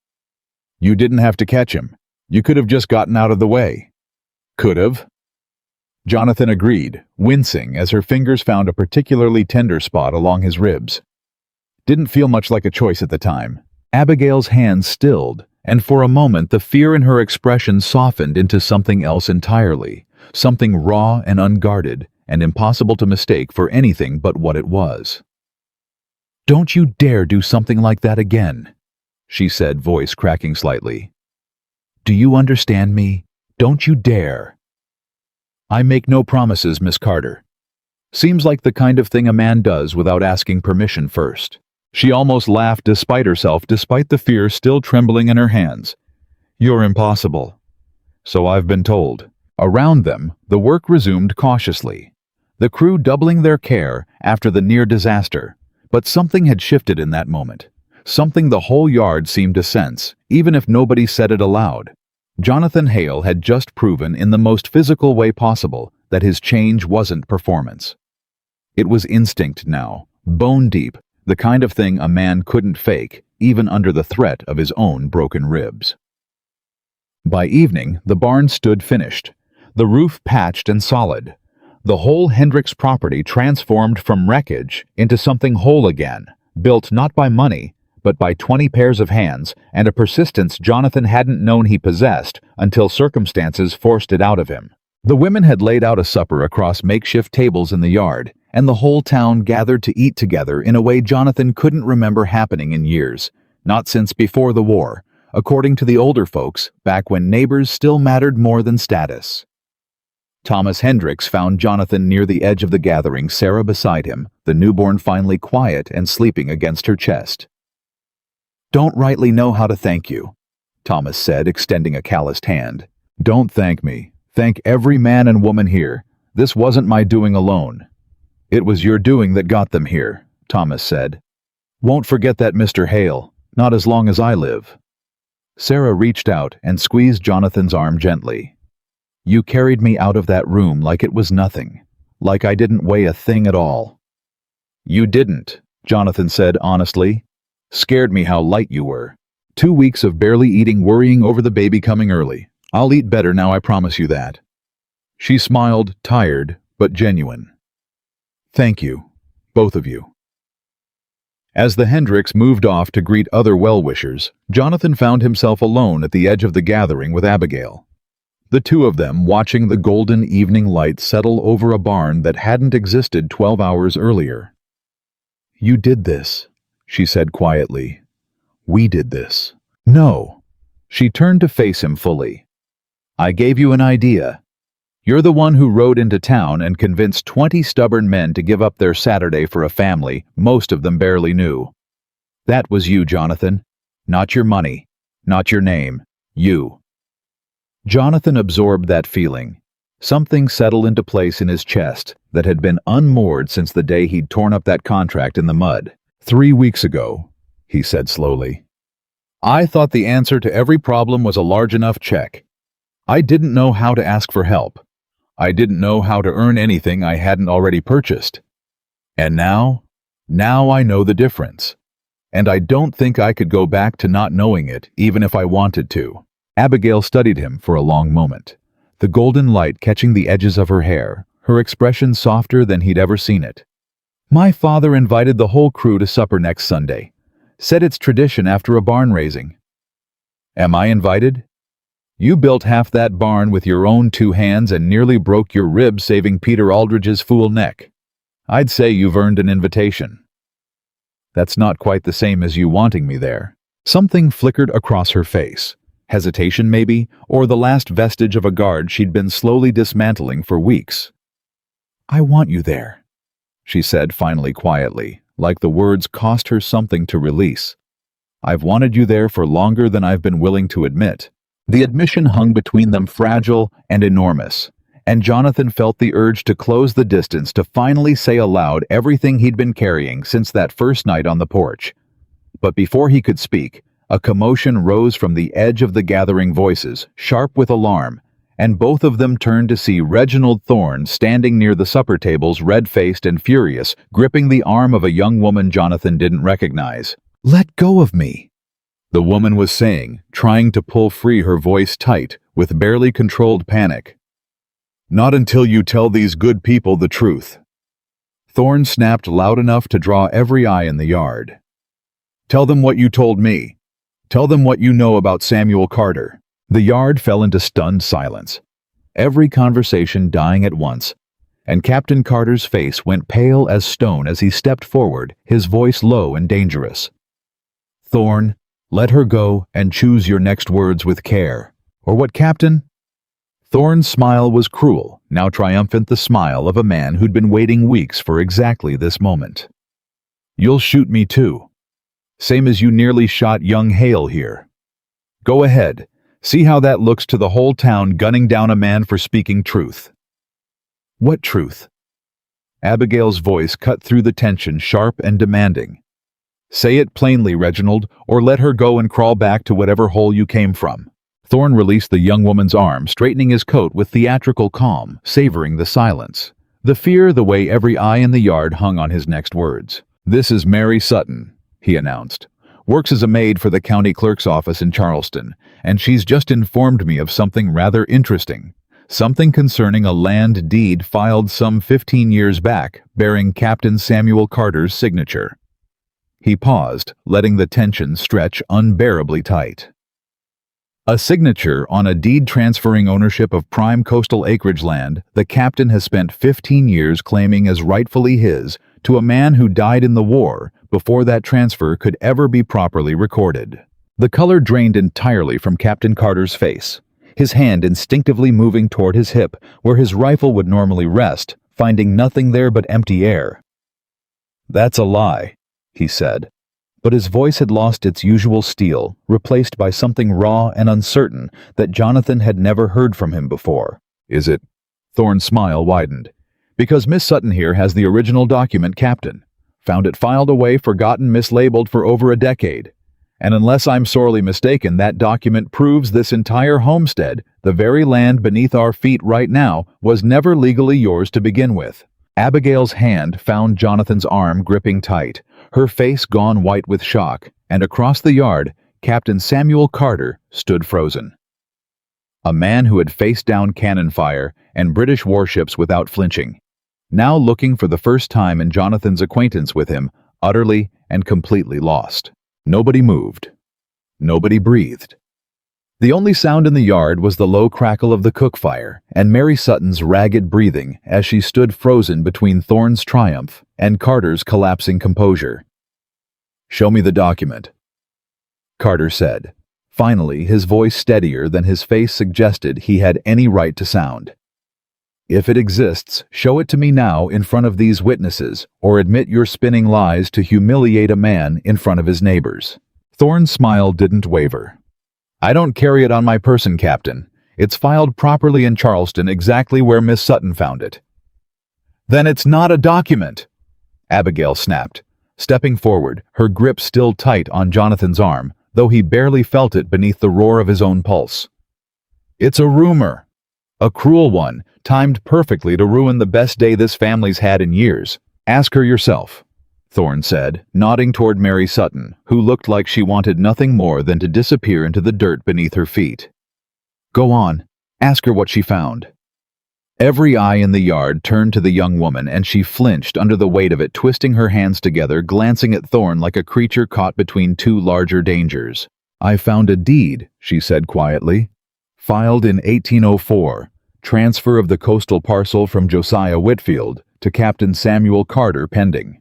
You didn't have to catch him. You could have just gotten out of the way." "Could have." Jonathan agreed, wincing as her fingers found a particularly tender spot along his ribs. Didn't feel much like a choice at the time. Abigail's hands stilled, and for a moment the fear in her expression softened into something else entirely, something raw and unguarded, and impossible to mistake for anything but what it was. "Don't you dare do something like that again," she said, voice cracking slightly. "Do you understand me? Don't you dare." "I make no promises, Miss Carter." Seems like the kind of thing a man does without asking permission first. She almost laughed despite herself, despite the fear still trembling in her hands. "You're impossible." "So I've been told." Around them, the work resumed cautiously, the crew doubling their care after the near disaster. But something had shifted in that moment. Something the whole yard seemed to sense, even if nobody said it aloud. Jonathan Hale had just proven in the most physical way possible that his change wasn't performance. It was instinct now, bone deep, the kind of thing a man couldn't fake, even under the threat of his own broken ribs. By evening, the barn stood finished, the roof patched and solid, the whole Hendricks property transformed from wreckage into something whole again, built not by money, but by 20 pairs of hands and a persistence Jonathan hadn't known he possessed until circumstances forced it out of him. The women had laid out a supper across makeshift tables in the yard, and the whole town gathered to eat together in a way Jonathan couldn't remember happening in years, not since before the war, according to the older folks, back when neighbors still mattered more than status. Thomas Hendricks found Jonathan near the edge of the gathering, Sarah beside him, the newborn finally quiet and sleeping against her chest. "Don't rightly know how to thank you," Thomas said, extending a calloused hand. "Don't thank me. Thank every man and woman here. This wasn't my doing alone." "It was your doing that got them here," Thomas said. "Won't forget that, Mr. Hale, not as long as I live." Sarah reached out and squeezed Jonathan's arm gently. "You carried me out of that room like it was nothing, like I didn't weigh a thing at all." "You didn't," Jonathan said honestly. "Scared me how light you were. 2 weeks of barely eating, worrying over the baby coming early. I'll eat better now, I promise you that." She smiled, tired, but genuine. "Thank you, both of you." As the Hendricks moved off to greet other well-wishers, Jonathan found himself alone at the edge of the gathering with Abigail. The two of them watching the golden evening light settle over a barn that hadn't existed 12 hours earlier. "You did this," she said quietly. "We did this." "No." She turned to face him fully. "I gave you an idea. You're the one who rode into town and convinced 20 stubborn men to give up their Saturday for a family most of them barely knew. That was you, Jonathan. Not your money, not your name. You." Jonathan absorbed that feeling. Something settled into place in his chest that had been unmoored since the day he'd torn up that contract in the mud. 3 weeks ago, he said slowly. "I thought the answer to every problem was a large enough check. I didn't know how to ask for help. I didn't know how to earn anything I hadn't already purchased. And now I know the difference. And I don't think I could go back to not knowing it, even if I wanted to." Abigail studied him for a long moment, the golden light catching the edges of her hair, her expression softer than he'd ever seen it. "My father invited the whole crew to supper next Sunday. Said it's tradition after a barn raising." "Am I invited?" "You built half that barn with your own 2 hands and nearly broke your ribs saving Peter Aldridge's fool neck. I'd say you've earned an invitation." "That's not quite the same as you wanting me there." Something flickered across her face. Hesitation, maybe, or the last vestige of a guard she'd been slowly dismantling for weeks. "I want you there," she said finally quietly, like the words cost her something to release. "I've wanted you there for longer than I've been willing to admit. The admission hung between them fragile and enormous, and Jonathan felt the urge to close the distance to finally say aloud everything he'd been carrying since that first night on the porch. But before he could speak, a commotion rose from the edge of the gathering voices, sharp with alarm, and both of them turned to see Reginald Thorne standing near the supper tables, red-faced and furious, gripping the arm of a young woman Jonathan didn't recognize. "Let go of me," the woman was saying, trying to pull free, her voice tight, with barely controlled panic. "Not until you tell these good people the truth." Thorne snapped loud enough to draw every eye in the yard. "Tell them what you told me. Tell them what you know about Samuel Carter." The yard fell into stunned silence, every conversation dying at once, and Captain Carter's face went pale as stone as he stepped forward, his voice low and dangerous. "Thorne, let her go and choose your next words with care." "Or what, Captain?" Thorne's smile was cruel, now triumphant, the smile of a man who'd been waiting weeks for exactly this moment. "You'll shoot me too. Same as you nearly shot young Hale here. Go ahead. See how that looks to the whole town, gunning down a man for speaking truth." "What truth?" Abigail's voice cut through the tension, sharp and demanding. "Say it plainly, Reginald, or let her go and crawl back to whatever hole you came from." Thorne released the young woman's arm, straightening his coat with theatrical calm, savoring the silence, the fear, the way every eye in the yard hung on his next words. "This is Mary Sutton," he announced. "Works as a maid for the county clerk's office in Charleston, and she's just informed me of something rather interesting. Something concerning a land deed filed some 15 years back, bearing Captain Samuel Carter's signature." He paused, letting the tension stretch unbearably tight. "A signature on a deed transferring ownership of prime coastal acreage land the captain has spent 15 years claiming as rightfully his to a man who died in the war before that transfer could ever be properly recorded." The color drained entirely from Captain Carter's face, his hand instinctively moving toward his hip where his rifle would normally rest, finding nothing there but empty air. "That's a lie," he said, but his voice had lost its usual steel, replaced by something raw and uncertain that Jonathan had never heard from him before. "Is it?" Thorne's smile widened. "Because Miss Sutton here has the original document, Captain. Found it filed away, forgotten, mislabeled for over a decade. And unless I'm sorely mistaken, that document proves this entire homestead, the very land beneath our feet right now, was never legally yours to begin with." Abigail's hand found Jonathan's arm, gripping tight, her face gone white with shock, and across the yard, Captain Samuel Carter stood frozen. A man who had faced down cannon fire and British warships without flinching, now looking for the first time in Jonathan's acquaintance with him, utterly and completely lost. Nobody moved. Nobody breathed. The only sound in the yard was the low crackle of the cook fire and Mary Sutton's ragged breathing as she stood frozen between Thorne's triumph and Carter's collapsing composure. "Show me the document," Carter said, finally, his voice steadier than his face suggested he had any right to sound. "If it exists, show it to me now in front of these witnesses, or admit you're spinning lies to humiliate a man in front of his neighbors." Thorne's smile didn't waver. "I don't carry it on my person, Captain. It's filed properly in Charleston, exactly where Miss Sutton found it." "Then it's not a document," Abigail snapped, stepping forward, her grip still tight on Jonathan's arm, though he barely felt it beneath the roar of his own pulse. "It's a rumor. A cruel one, timed perfectly to ruin the best day this family's had in years. Ask her yourself," Thorne said, nodding toward Mary Sutton, who looked like she wanted nothing more than to disappear into the dirt beneath her feet. "Go on. Ask her what she found." Every eye in the yard turned to the young woman, and she flinched under the weight of it, twisting her hands together, glancing at Thorne like a creature caught between two larger dangers. "I found a deed," she said quietly. "Filed in 1804, transfer of the coastal parcel from Josiah Whitfield to Captain Samuel Carter pending.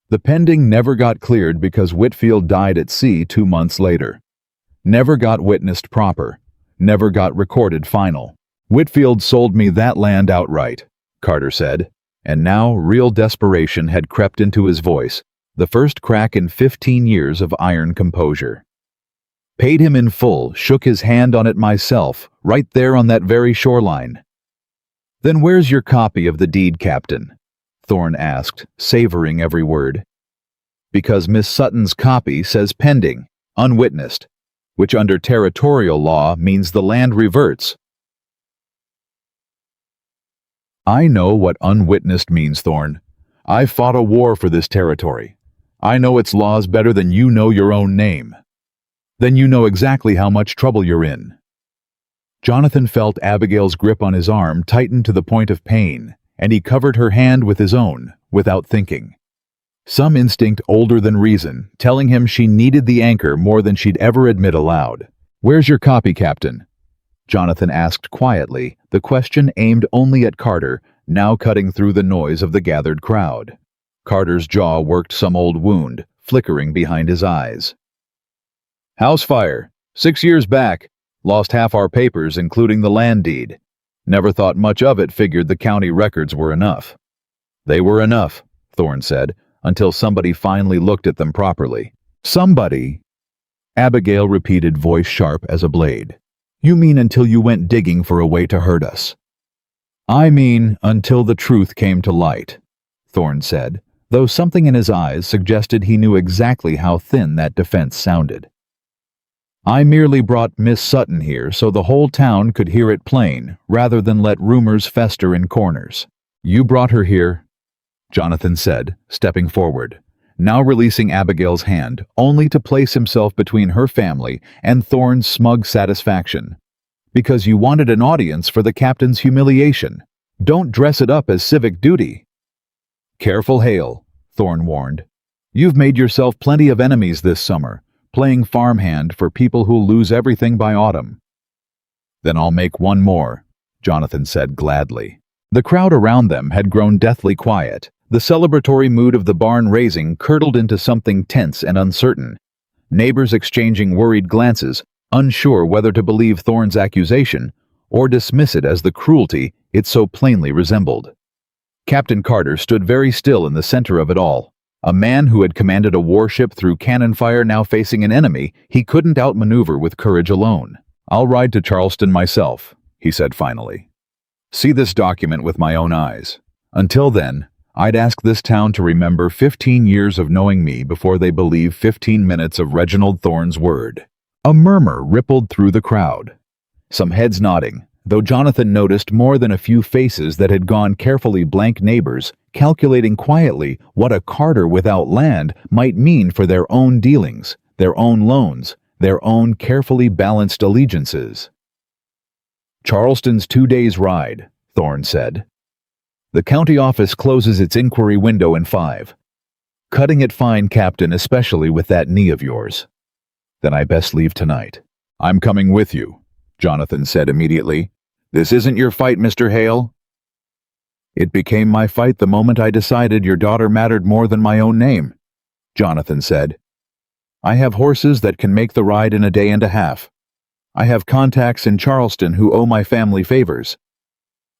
The pending never got cleared because Whitfield died at sea 2 months later. Never got witnessed proper, never got recorded final. Whitfield sold me that land outright," Carter said, and now real desperation had crept into his voice, the first crack in 15 years of iron composure. Paid him in full, shook his hand on it myself, right there on that very shoreline. Then where's your copy of the deed, Captain? Thorne asked, savoring every word. Because Miss Sutton's copy says pending, unwitnessed, which under territorial law means the land reverts. I know what unwitnessed means, Thorne. I fought a war for this territory. I know its laws better than you know your own name. Then you know exactly how much trouble you're in. Jonathan felt Abigail's grip on his arm tighten to the point of pain, and he covered her hand with his own, without thinking. Some instinct older than reason, telling him she needed the anchor more than she'd ever admit aloud. Where's your copy, Captain? Jonathan asked quietly, the question aimed only at Carter, now cutting through the noise of the gathered crowd. Carter's jaw worked some old wound, flickering behind his eyes. House fire. 6 years back. Lost half our papers, including the land deed. Never thought much of it, figured the county records were enough. They were enough, Thorne said, until somebody finally looked at them properly. Somebody? Abigail repeated, voice sharp as a blade. You mean until you went digging for a way to hurt us? I mean until the truth came to light, Thorne said, though something in his eyes suggested he knew exactly how thin that defense sounded. I merely brought Miss Sutton here so the whole town could hear it plain, rather than let rumors fester in corners. You brought her here, Jonathan said, stepping forward, now releasing Abigail's hand, only to place himself between her family and Thorne's smug satisfaction. Because you wanted an audience for the captain's humiliation. Don't dress it up as civic duty. Careful, Hale, Thorne warned. You've made yourself plenty of enemies this summer, playing farmhand for people who'll lose everything by autumn. Then I'll make one more, Jonathan said gladly. The crowd around them had grown deathly quiet. The celebratory mood of the barn raising curdled into something tense and uncertain. Neighbors exchanging worried glances, unsure whether to believe Thorne's accusation or dismiss it as the cruelty it so plainly resembled. Captain Carter stood very still in the center of it all. A man who had commanded a warship through cannon fire now facing an enemy he couldn't outmaneuver with courage alone. I'll ride to Charleston myself, he said finally. See this document with my own eyes. Until then, I'd ask this town to remember 15 years of knowing me before they believe 15 minutes of Reginald Thorne's word. A murmur rippled through the crowd. Some heads nodding, though Jonathan noticed more than a few faces that had gone carefully blank, neighbors calculating quietly what a Carter without land might mean for their own dealings, their own loans, their own carefully balanced allegiances. Charleston's 2 days' ride, Thorne said. The county office closes its inquiry window in 5. Cutting it fine, Captain, especially with that knee of yours. Then I best leave tonight. I'm coming with you, Jonathan said immediately. This isn't your fight, Mr. Hale. It became my fight the moment I decided your daughter mattered more than my own name, Jonathan said. I have horses that can make the ride in a day and a half. I have contacts in Charleston who owe my family favors.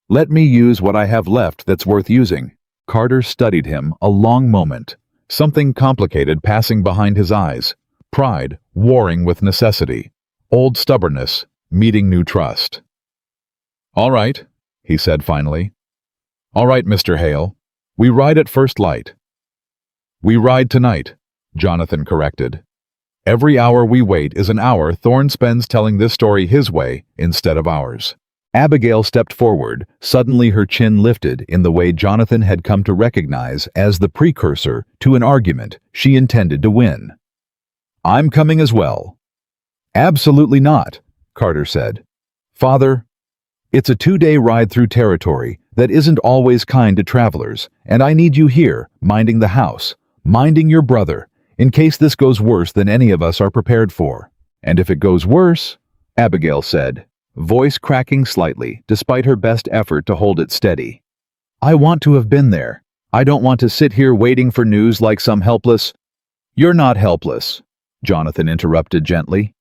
Let me use what I have left that's worth using. Carter studied him a long moment, something complicated passing behind his eyes. Pride warring with necessity. Old stubbornness meeting new trust. All right, he said finally. All right, Mr. Hale. We ride at first light. We ride tonight, Jonathan corrected. Every hour we wait is an hour Thorne spends telling this story his way instead of ours. Abigail stepped forward, suddenly her chin lifted in the way Jonathan had come to recognize as the precursor to an argument she intended to win. I'm coming as well. Absolutely not, Carter said. Father, it's a 2-day ride through territory that isn't always kind to travelers, and I need you here, minding the house, minding your brother, in case this goes worse than any of us are prepared for. And if it goes worse, Abigail said, voice cracking slightly despite her best effort to hold it steady. I want to have been there. I don't want to sit here waiting for news like some helpless... You're not helpless, Jonathan interrupted gently.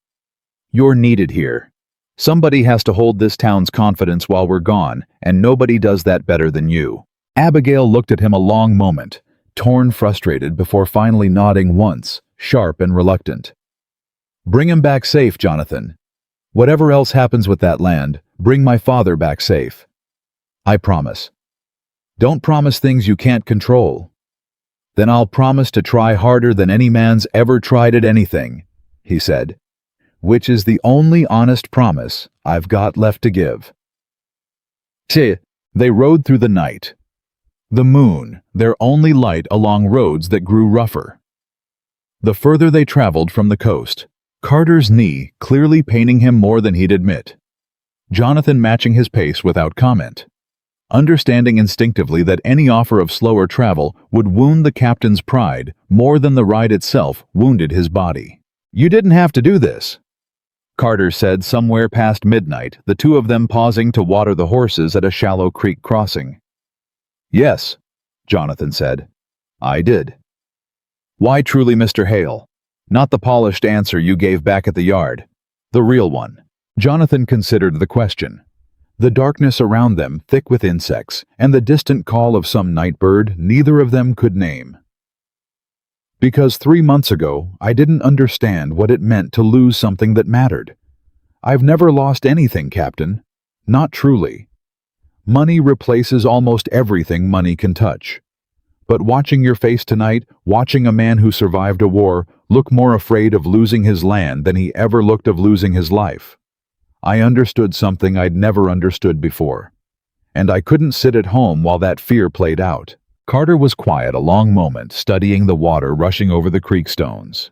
You're needed here. Somebody has to hold this town's confidence while we're gone, and nobody does that better than you. Abigail looked at him a long moment, torn, frustrated, before finally nodding once, sharp and reluctant. Bring him back safe, Jonathan. Whatever else happens with that land, bring my father back safe. I promise. Don't promise things you can't control. Then I'll promise to try harder than any man's ever tried at anything, he said, which is the only honest promise I've got left to give. They rode through the night. The moon, their only light along roads that grew rougher. The further they traveled from the coast, Carter's knee clearly paining him more than he'd admit. Jonathan matching his pace without comment, understanding instinctively that any offer of slower travel would wound the captain's pride more than the ride itself wounded his body. You didn't have to do this, Carter said somewhere past midnight, the two of them pausing to water the horses at a shallow creek crossing. Yes, Jonathan said. I did. Why truly, Mr. Hale? Not the polished answer you gave back at the yard. The real one. Jonathan considered the question. The darkness around them thick with insects, and the distant call of some night bird neither of them could name. Because 3 months ago, I didn't understand what it meant to lose something that mattered. I've never lost anything, Captain. Not truly. Money replaces almost everything money can touch. But watching your face tonight, watching a man who survived a war look more afraid of losing his land than he ever looked of losing his life, I understood something I'd never understood before. And I couldn't sit at home while that fear played out. Carter was quiet a long moment, studying the water rushing over the creek stones.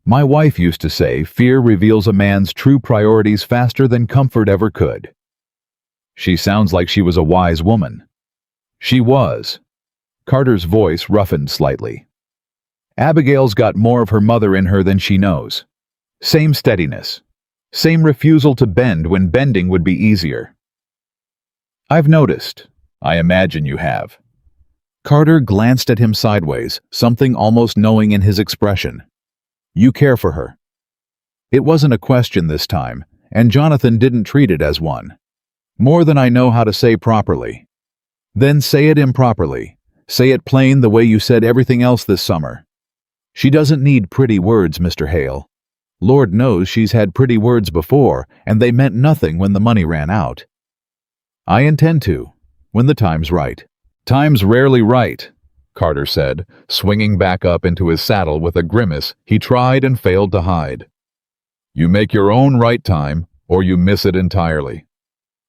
My wife used to say fear reveals a man's true priorities faster than comfort ever could. She sounds like she was a wise woman. She was. Carter's voice roughened slightly. Abigail's got more of her mother in her than she knows. Same steadiness. Same refusal to bend when bending would be easier. I've noticed. I imagine you have. Carter glanced at him sideways, something almost knowing in his expression. You care for her. It wasn't a question this time, and Jonathan didn't treat it as one. More than I know how to say properly. Then say it improperly. Say it plain the way you said everything else this summer. She doesn't need pretty words, Mr. Hale. Lord knows she's had pretty words before, and they meant nothing when the money ran out. I intend to, when the time's right. Time's rarely right, Carter said, swinging back up into his saddle with a grimace he tried and failed to hide. You make your own right time, or you miss it entirely.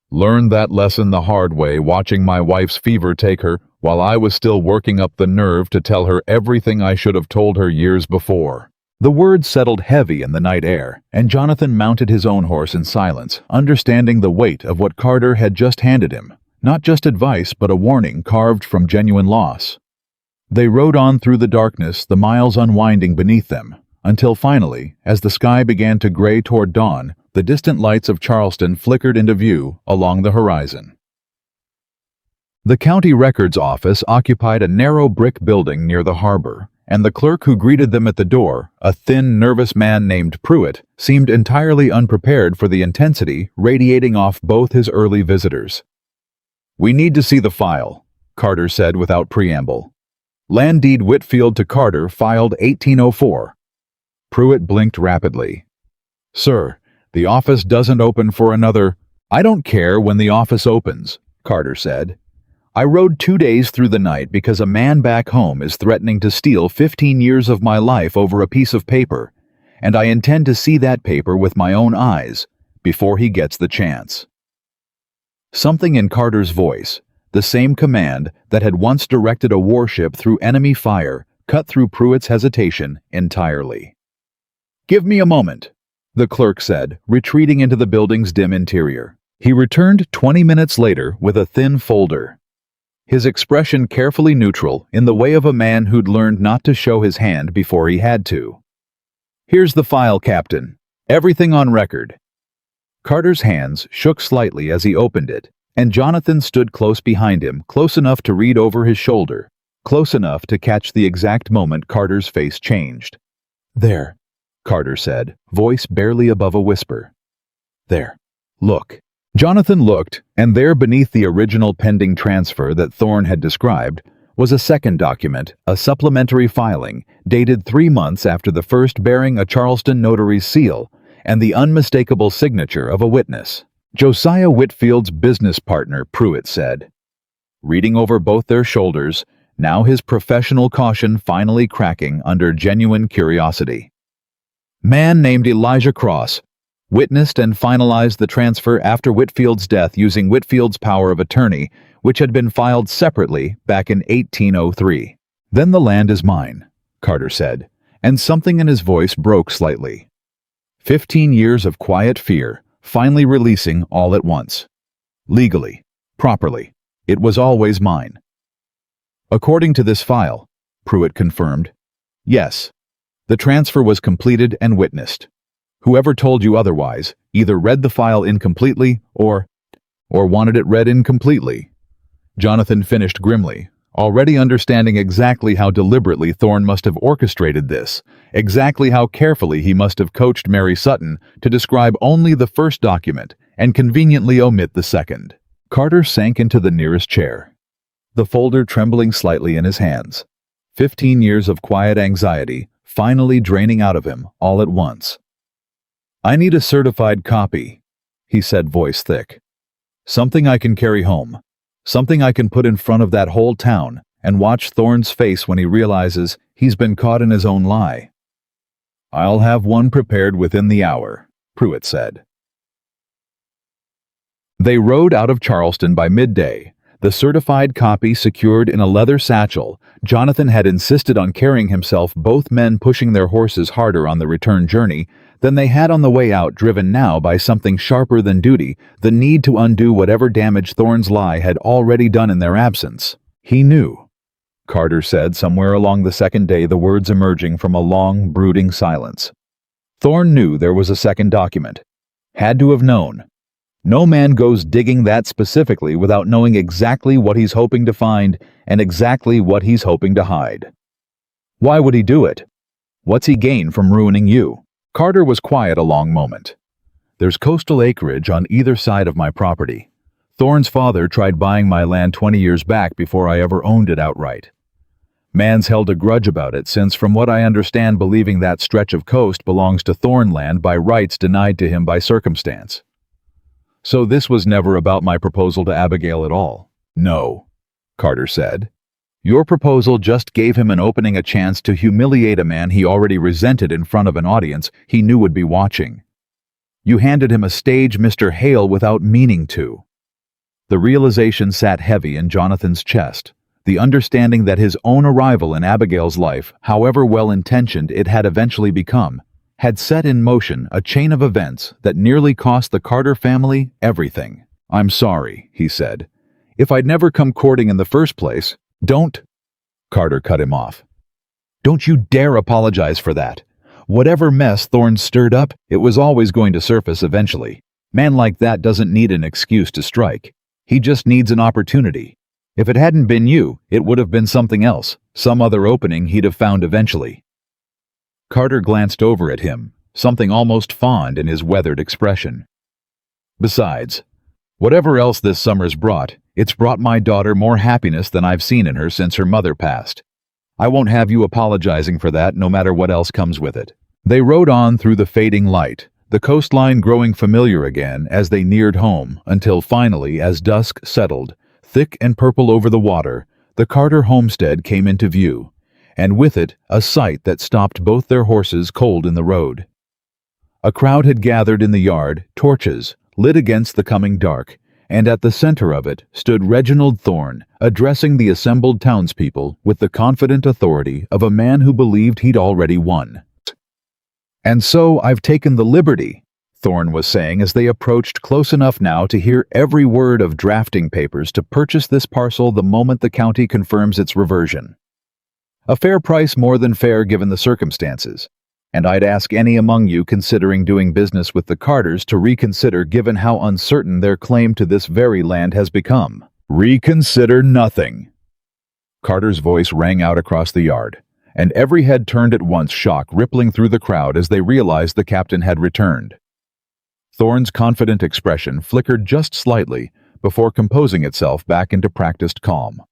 Learned that lesson the hard way watching my wife's fever take her while I was still working up the nerve to tell her everything I should have told her years before. The words settled heavy in the night air, and Jonathan mounted his own horse in silence, understanding the weight of what Carter had just handed him, not just advice but a warning carved from genuine loss. They rode on through the darkness, the miles unwinding beneath them, until finally, as the sky began to gray toward dawn, the distant lights of Charleston flickered into view along the horizon. The county records office occupied a narrow brick building near the harbor, and the clerk who greeted them at the door, a thin, nervous man named Pruitt, seemed entirely unprepared for the intensity radiating off both his early visitors. We need to see the file, Carter said without preamble. Land deed Whitfield to Carter filed 1804. Pruitt blinked rapidly. Sir, the office doesn't open for another. I don't care when the office opens, Carter said. I rode 2 days through the night because a man back home is threatening to steal 15 years of my life over a piece of paper, and I intend to see that paper with my own eyes before he gets the chance. Something in Carter's voice, the same command that had once directed a warship through enemy fire, cut through Pruitt's hesitation entirely. Give me a moment, the clerk said, retreating into the building's dim interior. He returned 20 minutes later with a thin folder. His expression carefully neutral, in the way of a man who'd learned not to show his hand before he had to. Here's the file, Captain. Everything on record. Carter's hands shook slightly as he opened it, and Jonathan stood close behind him, close enough to read over his shoulder, close enough to catch the exact moment Carter's face changed. There, Carter said, voice barely above a whisper. There. Look. Jonathan looked, and there beneath the original pending transfer that Thorne had described was a second document, a supplementary filing, dated 3 months after the first, bearing a Charleston notary's seal and the unmistakable signature of a witness. Josiah Whitfield's business partner, Pruitt said, reading over both their shoulders, now his professional caution finally cracking under genuine curiosity. Man named Elijah Cross witnessed and finalized the transfer after Whitfield's death using Whitfield's power of attorney, which had been filed separately back in 1803. Then the land is mine, Carter said, and something in his voice broke slightly. 15 years of quiet fear, finally releasing all at once. Legally, properly, it was always mine. According to this file, Pruitt confirmed, yes, the transfer was completed and witnessed. Whoever told you otherwise either read the file incompletely or wanted it read incompletely. Jonathan finished grimly, already understanding exactly how deliberately Thorne must have orchestrated this, exactly how carefully he must have coached Mary Sutton to describe only the first document and conveniently omit the second. Carter sank into the nearest chair, the folder trembling slightly in his hands. 15 years of quiet anxiety finally draining out of him all at once. I need a certified copy, he said, voice thick. Something I can carry home. Something I can put in front of that whole town and watch Thorne's face when he realizes he's been caught in his own lie. I'll have one prepared within the hour, Pruitt said. They rode out of Charleston by midday, the certified copy secured in a leather satchel. Jonathan had insisted on carrying himself, both men pushing their horses harder on the return journey than they had on the way out, driven now by something sharper than duty, the need to undo whatever damage Thorne's lie had already done in their absence. He knew, Carter said somewhere along the second day, the words emerging from a long, brooding silence. Thorne knew there was a second document. Had to have known. No man goes digging that specifically without knowing exactly what he's hoping to find and exactly what he's hoping to hide. Why would he do it? What's he gain from ruining you? Carter was quiet a long moment. There's coastal acreage on either side of my property. Thorne's father tried buying my land 20 years back before I ever owned it outright. Man's held a grudge about it since, from what I understand, believing that stretch of coast belongs to Thorne land by rights denied to him by circumstance. So this was never about my proposal to Abigail at all. No, Carter said. Your proposal just gave him an opening, a chance to humiliate a man he already resented in front of an audience he knew would be watching. You handed him a stage Mr. Hale without meaning to. The realization sat heavy in Jonathan's chest, the understanding that his own arrival in Abigail's life, however well-intentioned it had eventually become, had set in motion a chain of events that nearly cost the Carter family everything. I'm sorry, he said. If I'd never come courting in the first place, don't, Carter cut him off. Don't you dare apologize for that. Whatever mess Thorne stirred up, it was always going to surface eventually. Man like that doesn't need an excuse to strike. He just needs an opportunity. If it hadn't been you, it would have been something else, some other opening he'd have found eventually. Carter glanced over at him, something almost fond in his weathered expression. Besides, whatever else this summer's brought, it's brought my daughter more happiness than I've seen in her since her mother passed. I won't have you apologizing for that, no matter what else comes with it. They rode on through the fading light, the coastline growing familiar again as they neared home, until finally, as dusk settled, thick and purple over the water, the Carter homestead came into view, and with it a sight that stopped both their horses cold in the road. A crowd had gathered in the yard, torches lit against the coming dark, and at the center of it stood Reginald Thorne, addressing the assembled townspeople with the confident authority of a man who believed he'd already won. And so I've taken the liberty, Thorne was saying as they approached close enough now to hear every word of drafting papers, to purchase this parcel the moment the county confirms its reversion. A fair price, more than fair given the circumstances. And I'd ask any among you considering doing business with the Carters to reconsider, given how uncertain their claim to this very land has become. Reconsider nothing. Carter's voice rang out across the yard, and every head turned at once, shock rippling through the crowd as they realized the captain had returned. Thorne's confident expression flickered just slightly before composing itself back into practiced calm.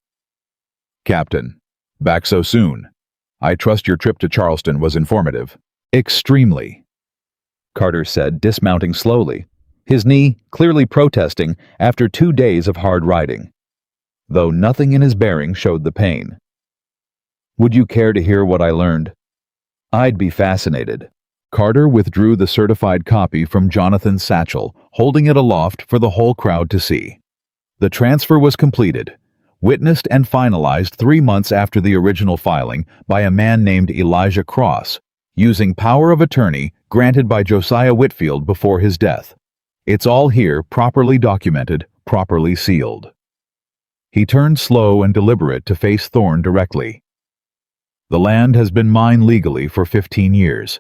Captain, back so soon. I trust your trip to Charleston was informative. Extremely, Carter said, dismounting slowly, his knee clearly protesting after 2 days of hard riding, though nothing in his bearing showed the pain. Would you care to hear what I learned? I'd be fascinated. Carter withdrew the certified copy from Jonathan's satchel, holding it aloft for the whole crowd to see. The transfer was completed, witnessed and finalized 3 months after the original filing by a man named Elijah Cross, using power of attorney granted by Josiah Whitfield before his death. It's all here, properly documented, properly sealed. He turned slow and deliberate to face Thorne directly. The land has been mine legally for 15 years,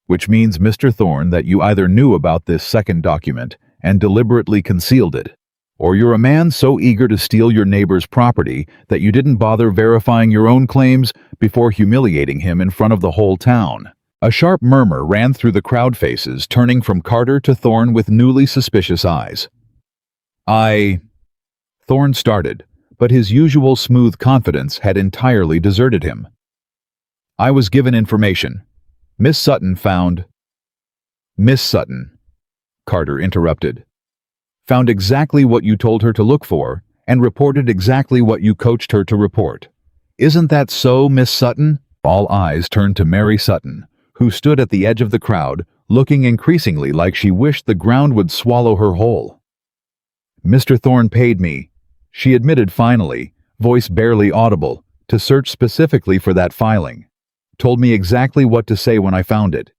which means, Mr. Thorne, that you either knew about this second document and deliberately concealed it, or you're a man so eager to steal your neighbor's property that you didn't bother verifying your own claims before humiliating him in front of the whole town. A sharp murmur ran through the crowd faces, turning from Carter to Thorne with newly suspicious eyes. Thorne started, but his usual smooth confidence had entirely deserted him. I was given information. Miss Sutton found... Miss Sutton, Carter interrupted, found exactly what you told her to look for and reported exactly what you coached her to report. Isn't that so, Miss Sutton? All eyes turned to Mary Sutton, who stood at the edge of the crowd, looking increasingly like she wished the ground would swallow her whole. Mr. Thorne paid me, she admitted finally, voice barely audible, to search specifically for that filing. Told me exactly what to say when I found it.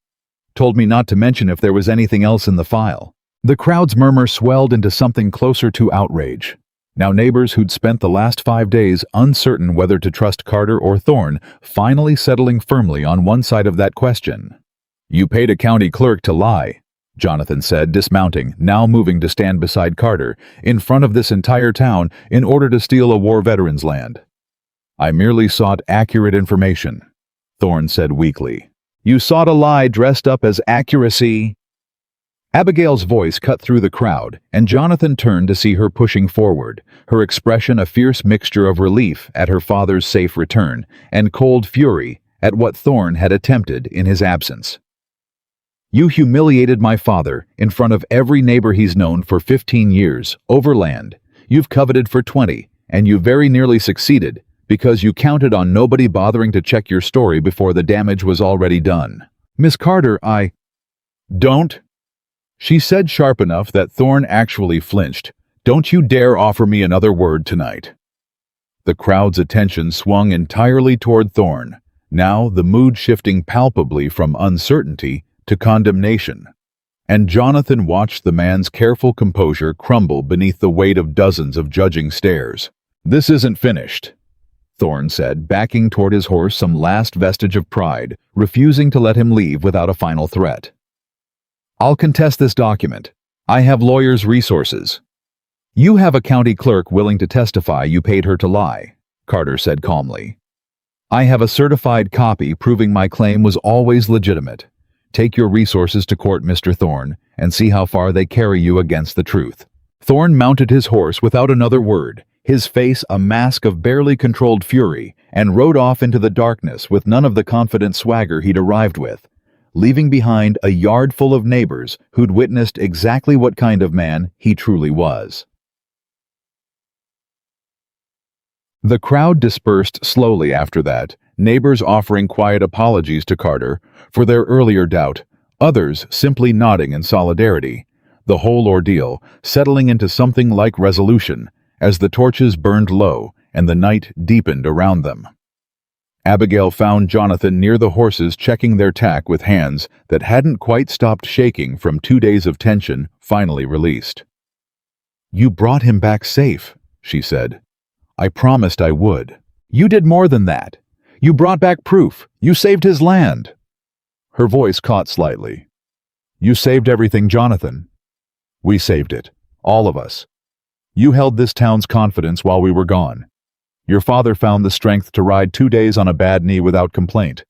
Told me not to mention if there was anything else in the file. The crowd's murmur swelled into something closer to outrage. Now neighbors who'd spent the last 5 days uncertain whether to trust Carter or Thorne, finally settling firmly on one side of that question. You paid a county clerk to lie, Jonathan said, dismounting, now moving to stand beside Carter, in front of this entire town in order to steal a war veteran's land. I merely sought accurate information, Thorne said weakly. You sought a lie dressed up as accuracy. Abigail's voice cut through the crowd, and Jonathan turned to see her pushing forward, her expression a fierce mixture of relief at her father's safe return and cold fury at what Thorne had attempted in his absence. You humiliated my father in front of every neighbor he's known for 15 years, over land. You've coveted for 20, and you very nearly succeeded because you counted on nobody bothering to check your story before the damage was already done. Miss Carter, Don't, she said sharp enough that Thorne actually flinched. Don't you dare offer me another word tonight. The crowd's attention swung entirely toward Thorne, now the mood shifting palpably from uncertainty to condemnation. And Jonathan watched the man's careful composure crumble beneath the weight of dozens of judging stares. This isn't finished, Thorne said, backing toward his horse some last vestige of pride, refusing to let him leave without a final threat. I'll contest this document. I have lawyers' resources. You have a county clerk willing to testify you paid her to lie, Carter said calmly. I have a certified copy proving my claim was always legitimate. Take your resources to court, Mr. Thorne, and see how far they carry you against the truth. Thorne mounted his horse without another word, his face a mask of barely controlled fury, and rode off into the darkness with none of the confident swagger he'd arrived with, leaving behind a yard full of neighbors who'd witnessed exactly what kind of man he truly was. The crowd dispersed slowly after that, neighbors offering quiet apologies to Carter for their earlier doubt, others simply nodding in solidarity, the whole ordeal settling into something like resolution as the torches burned low and the night deepened around them. Abigail found Jonathan near the horses checking their tack with hands that hadn't quite stopped shaking from 2 days of tension finally released. You brought him back safe, she said. I promised I would. You did more than that. You brought back proof. You saved his land. Her voice caught slightly. You saved everything, Jonathan. We saved it. All of us. You held this town's confidence while we were gone. Your father found the strength to ride 2 days on a bad knee without complaint.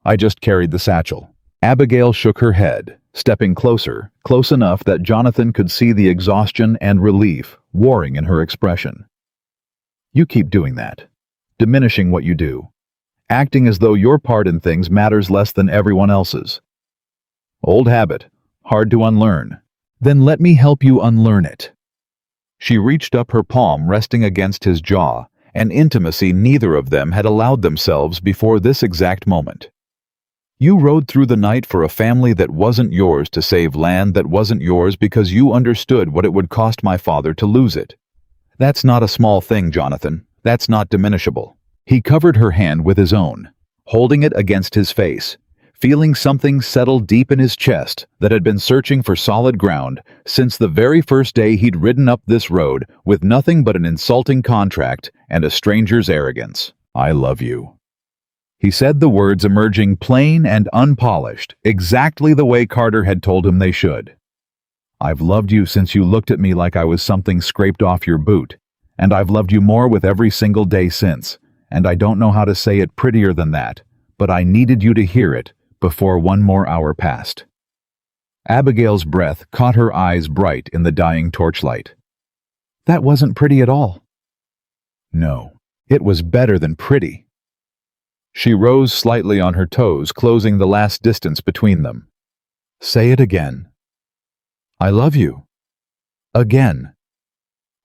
I just carried the satchel. Abigail shook her head, stepping closer, close enough that Jonathan could see the exhaustion and relief warring in her expression. You keep doing that. diminishing what you do, acting as though your part in things matters less than everyone else's. Old habit, hard to unlearn. Then let me help you unlearn it. She reached up her palm, resting against his jaw, an intimacy neither of them had allowed themselves before this exact moment. You rode through the night for a family that wasn't yours to save land that wasn't yours because you understood what it would cost my father to lose it. That's not a small thing, Jonathan. That's not diminishable. He covered her hand with his own, holding it against his face, feeling something settle deep in his chest that had been searching for solid ground since the very first day he'd ridden up this road with nothing but an insulting contract and a stranger's arrogance. I love you. He said the words emerging plain and unpolished, exactly the way Carter had told him they should. I've loved you since you looked at me like I was something scraped off your boot, and I've loved you more with every single day since, and I don't know how to say it prettier than that, but I needed you to hear it before one more hour passed. Abigail's breath caught her eyes bright in the dying torchlight. That wasn't pretty at all. No, it was better than pretty. She rose slightly on her toes, closing the last distance between them. Say it again. I love you. Again.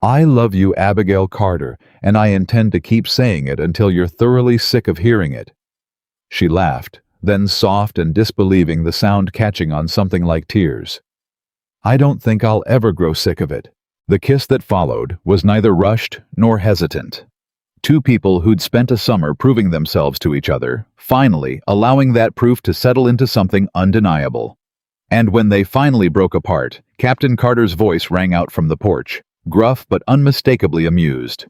I love you, Abigail Carter, and I intend to keep saying it until you're thoroughly sick of hearing it. She laughed, then soft and disbelieving, the sound catching on something like tears. I don't think I'll ever grow sick of it. The kiss that followed was neither rushed nor hesitant. Two people who'd spent a summer proving themselves to each other, finally allowing that proof to settle into something undeniable. And when they finally broke apart, Captain Carter's voice rang out from the porch, gruff but unmistakably amused.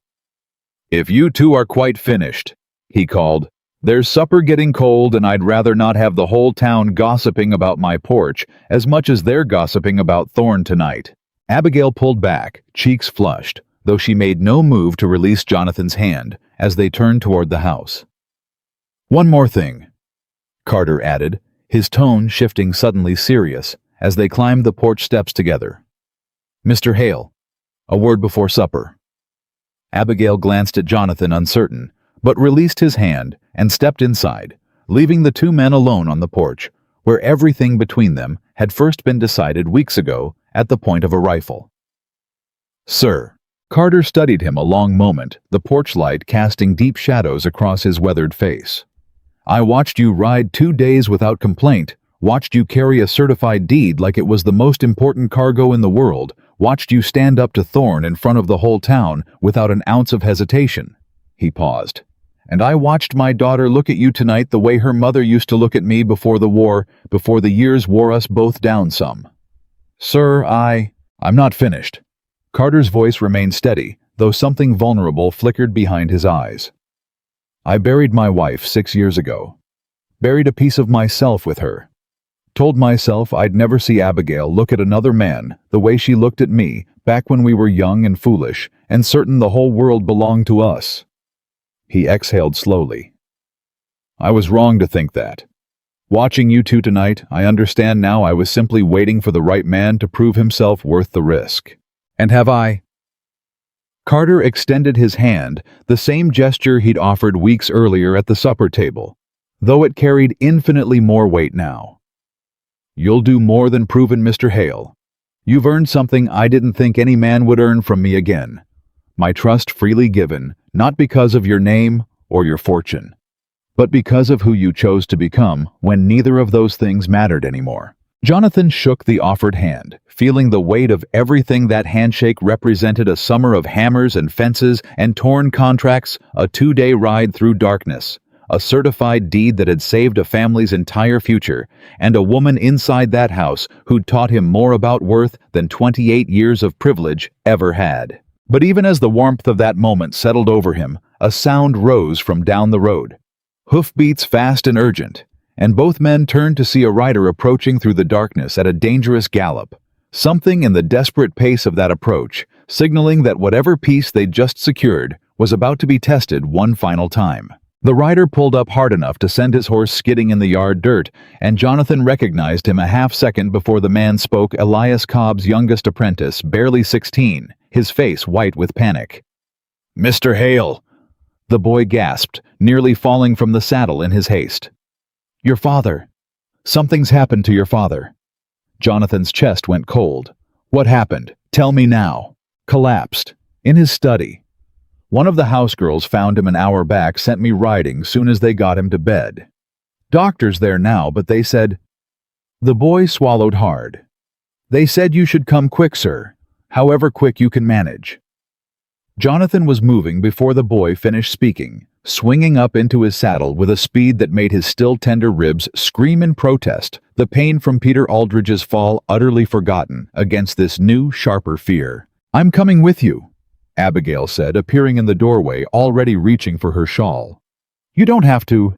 If you two are quite finished, he called, there's supper getting cold and I'd rather not have the whole town gossiping about my porch as much as they're gossiping about Thorn tonight. Abigail pulled back, cheeks flushed, though she made no move to release Jonathan's hand as they turned toward the house. One more thing, Carter added, his tone shifting suddenly serious as they climbed the porch steps together. Mr. Hale, a word before supper. Abigail glanced at Jonathan, uncertain, but released his hand and stepped inside, leaving the two men alone on the porch, where everything between them had first been decided weeks ago at the point of a rifle. Sir. Carter studied him a long moment, the porch light casting deep shadows across his weathered face. I watched you ride 2 days without complaint, watched you carry a certified deed like it was the most important cargo in the world, watched you stand up to Thorn in front of the whole town without an ounce of hesitation. He paused. And I watched my daughter look at you tonight the way her mother used to look at me before the war, before the years wore us both down some. Sir, I'm not finished. Carter's voice remained steady, though something vulnerable flickered behind his eyes. I buried my wife 6 years ago. Buried a piece of myself with her. Told myself I'd never see Abigail look at another man the way she looked at me back when we were young and foolish and certain the whole world belonged to us. He exhaled slowly. I was wrong to think that. Watching you two tonight, I understand now I was simply waiting for the right man to prove himself worth the risk. And have I? Carter extended his hand, the same gesture he'd offered weeks earlier at the supper table, though it carried infinitely more weight now. You'll do more than proven, Mr. Hale. You've earned something I didn't think any man would earn from me again. My trust freely given, not because of your name or your fortune, but because of who you chose to become when neither of those things mattered anymore. Jonathan shook the offered hand, feeling the weight of everything that handshake represented: a summer of hammers and fences and torn contracts, a 2-day ride through darkness, a certified deed that had saved a family's entire future, and a woman inside that house who'd taught him more about worth than 28 years of privilege ever had. But even as the warmth of that moment settled over him, a sound rose from down the road. Hoofbeats fast and urgent, and both men turned to see a rider approaching through the darkness at a dangerous gallop. Something in the desperate pace of that approach, signaling that whatever peace they'd just secured was about to be tested one final time. The rider pulled up hard enough to send his horse skidding in the yard dirt, and Jonathan recognized him a half-second before the man spoke: Elias Cobb's youngest apprentice, barely 16, his face white with panic. Mr. Hale, The boy gasped, nearly falling from the saddle in his haste. "Your father. Something's happened to your father." Jonathan's chest went cold. "What happened? Tell me now." "Collapsed. In his study. One of the house girls found him an hour back, sent me riding soon as they got him to bed. Doctor's there now, but they said—" The boy swallowed hard. "They said you should come quick, sir. However quick you can manage." Jonathan was moving before the boy finished speaking, swinging up into his saddle with a speed that made his still tender ribs scream in protest, the pain from Peter Aldridge's fall utterly forgotten against this new, sharper fear. "I'm coming with you," Abigail said, appearing in the doorway, already reaching for her shawl. "You don't have to."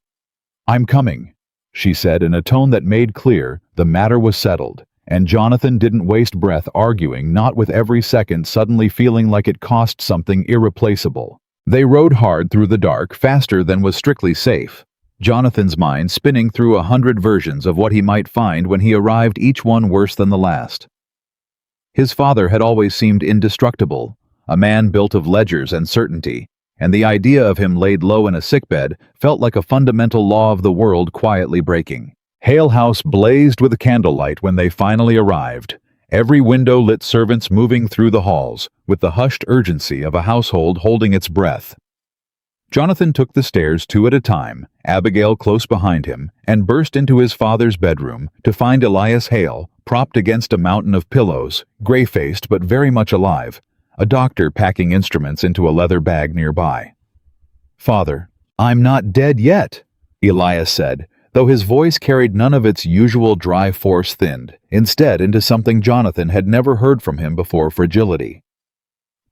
"I'm coming," she said in a tone that made clear the matter was settled, and Jonathan didn't waste breath arguing, not with every second suddenly feeling like it cost something irreplaceable. They rode hard through the dark, faster than was strictly safe, Jonathan's mind spinning through 100 versions of what he might find when he arrived, each one worse than the last. His father had always seemed indestructible, a man built of ledgers and certainty, and the idea of him laid low in a sickbed felt like a fundamental law of the world quietly breaking. Hale House blazed with candlelight when they finally arrived, every window lit, servants moving through the halls, with the hushed urgency of a household holding its breath. Jonathan took the stairs 2 at a time, Abigail close behind him, and burst into his father's bedroom to find Elias Hale propped against a mountain of pillows, gray-faced but very much alive, a doctor packing instruments into a leather bag nearby. "Father, I'm not dead yet," Elias said, though his voice carried none of its usual dry force, thinned, instead into something Jonathan had never heard from him before: fragility.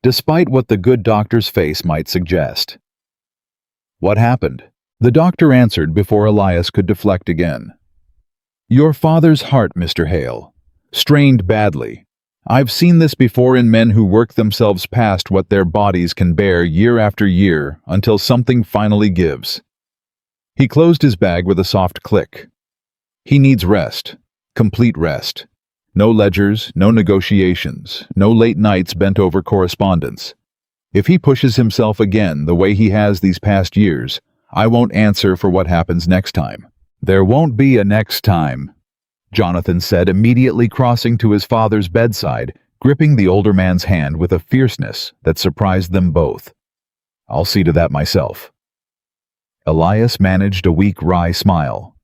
Despite what the good doctor's face might suggest. "What happened?" The doctor answered before Elias could deflect again. "Your father's heart, Mr. Hale. Strained badly. I've seen this before in men who work themselves past what their bodies can bear year after year until something finally gives." He closed his bag with a soft click. "He needs rest. Complete rest. No ledgers, no negotiations, no late nights bent over correspondence. If he pushes himself again the way he has these past years, I won't answer for what happens next time." "There won't be a next time," Jonathan said, immediately crossing to his father's bedside, gripping the older man's hand with a fierceness that surprised them both. "I'll see to that myself." Elias managed a weak, wry smile.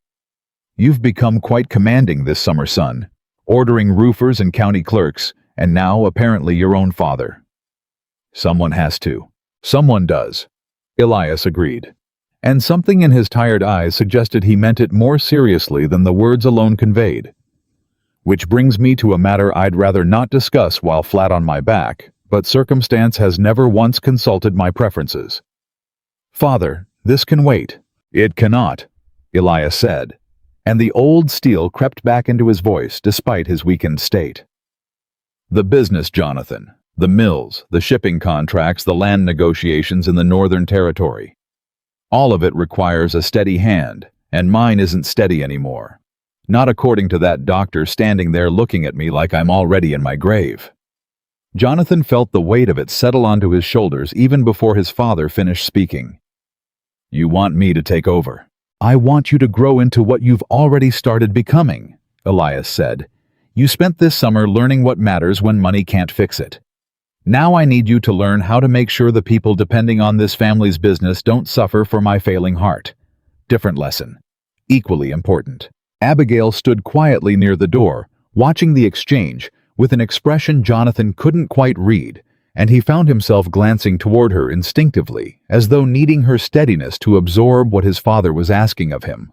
"You've become quite commanding this summer, son, ordering roofers and county clerks, and now apparently your own father." "Someone has to. Someone does," Elias agreed, and something in his tired eyes suggested he meant it more seriously than the words alone conveyed. "Which brings me to a matter I'd rather not discuss while flat on my back, but circumstance has never once consulted my preferences." "Father, this can wait." "It cannot," Elias said, and the old steel crept back into his voice despite his weakened state. "The business, Jonathan. The mills, the shipping contracts, the land negotiations in the Northern Territory. All of it requires a steady hand, and mine isn't steady anymore. Not according to that doctor standing there looking at me like I'm already in my grave." Jonathan felt the weight of it settle onto his shoulders even before his father finished speaking. "You want me to take over?" "I want you to grow into what you've already started becoming," Elias said. "You spent this summer learning what matters when money can't fix it. Now I need you to learn how to make sure the people depending on this family's business don't suffer for my failing heart." Different lesson. Equally important. Abigail stood quietly near the door, watching the exchange, with an expression Jonathan couldn't quite read, and he found himself glancing toward her instinctively, as though needing her steadiness to absorb what his father was asking of him.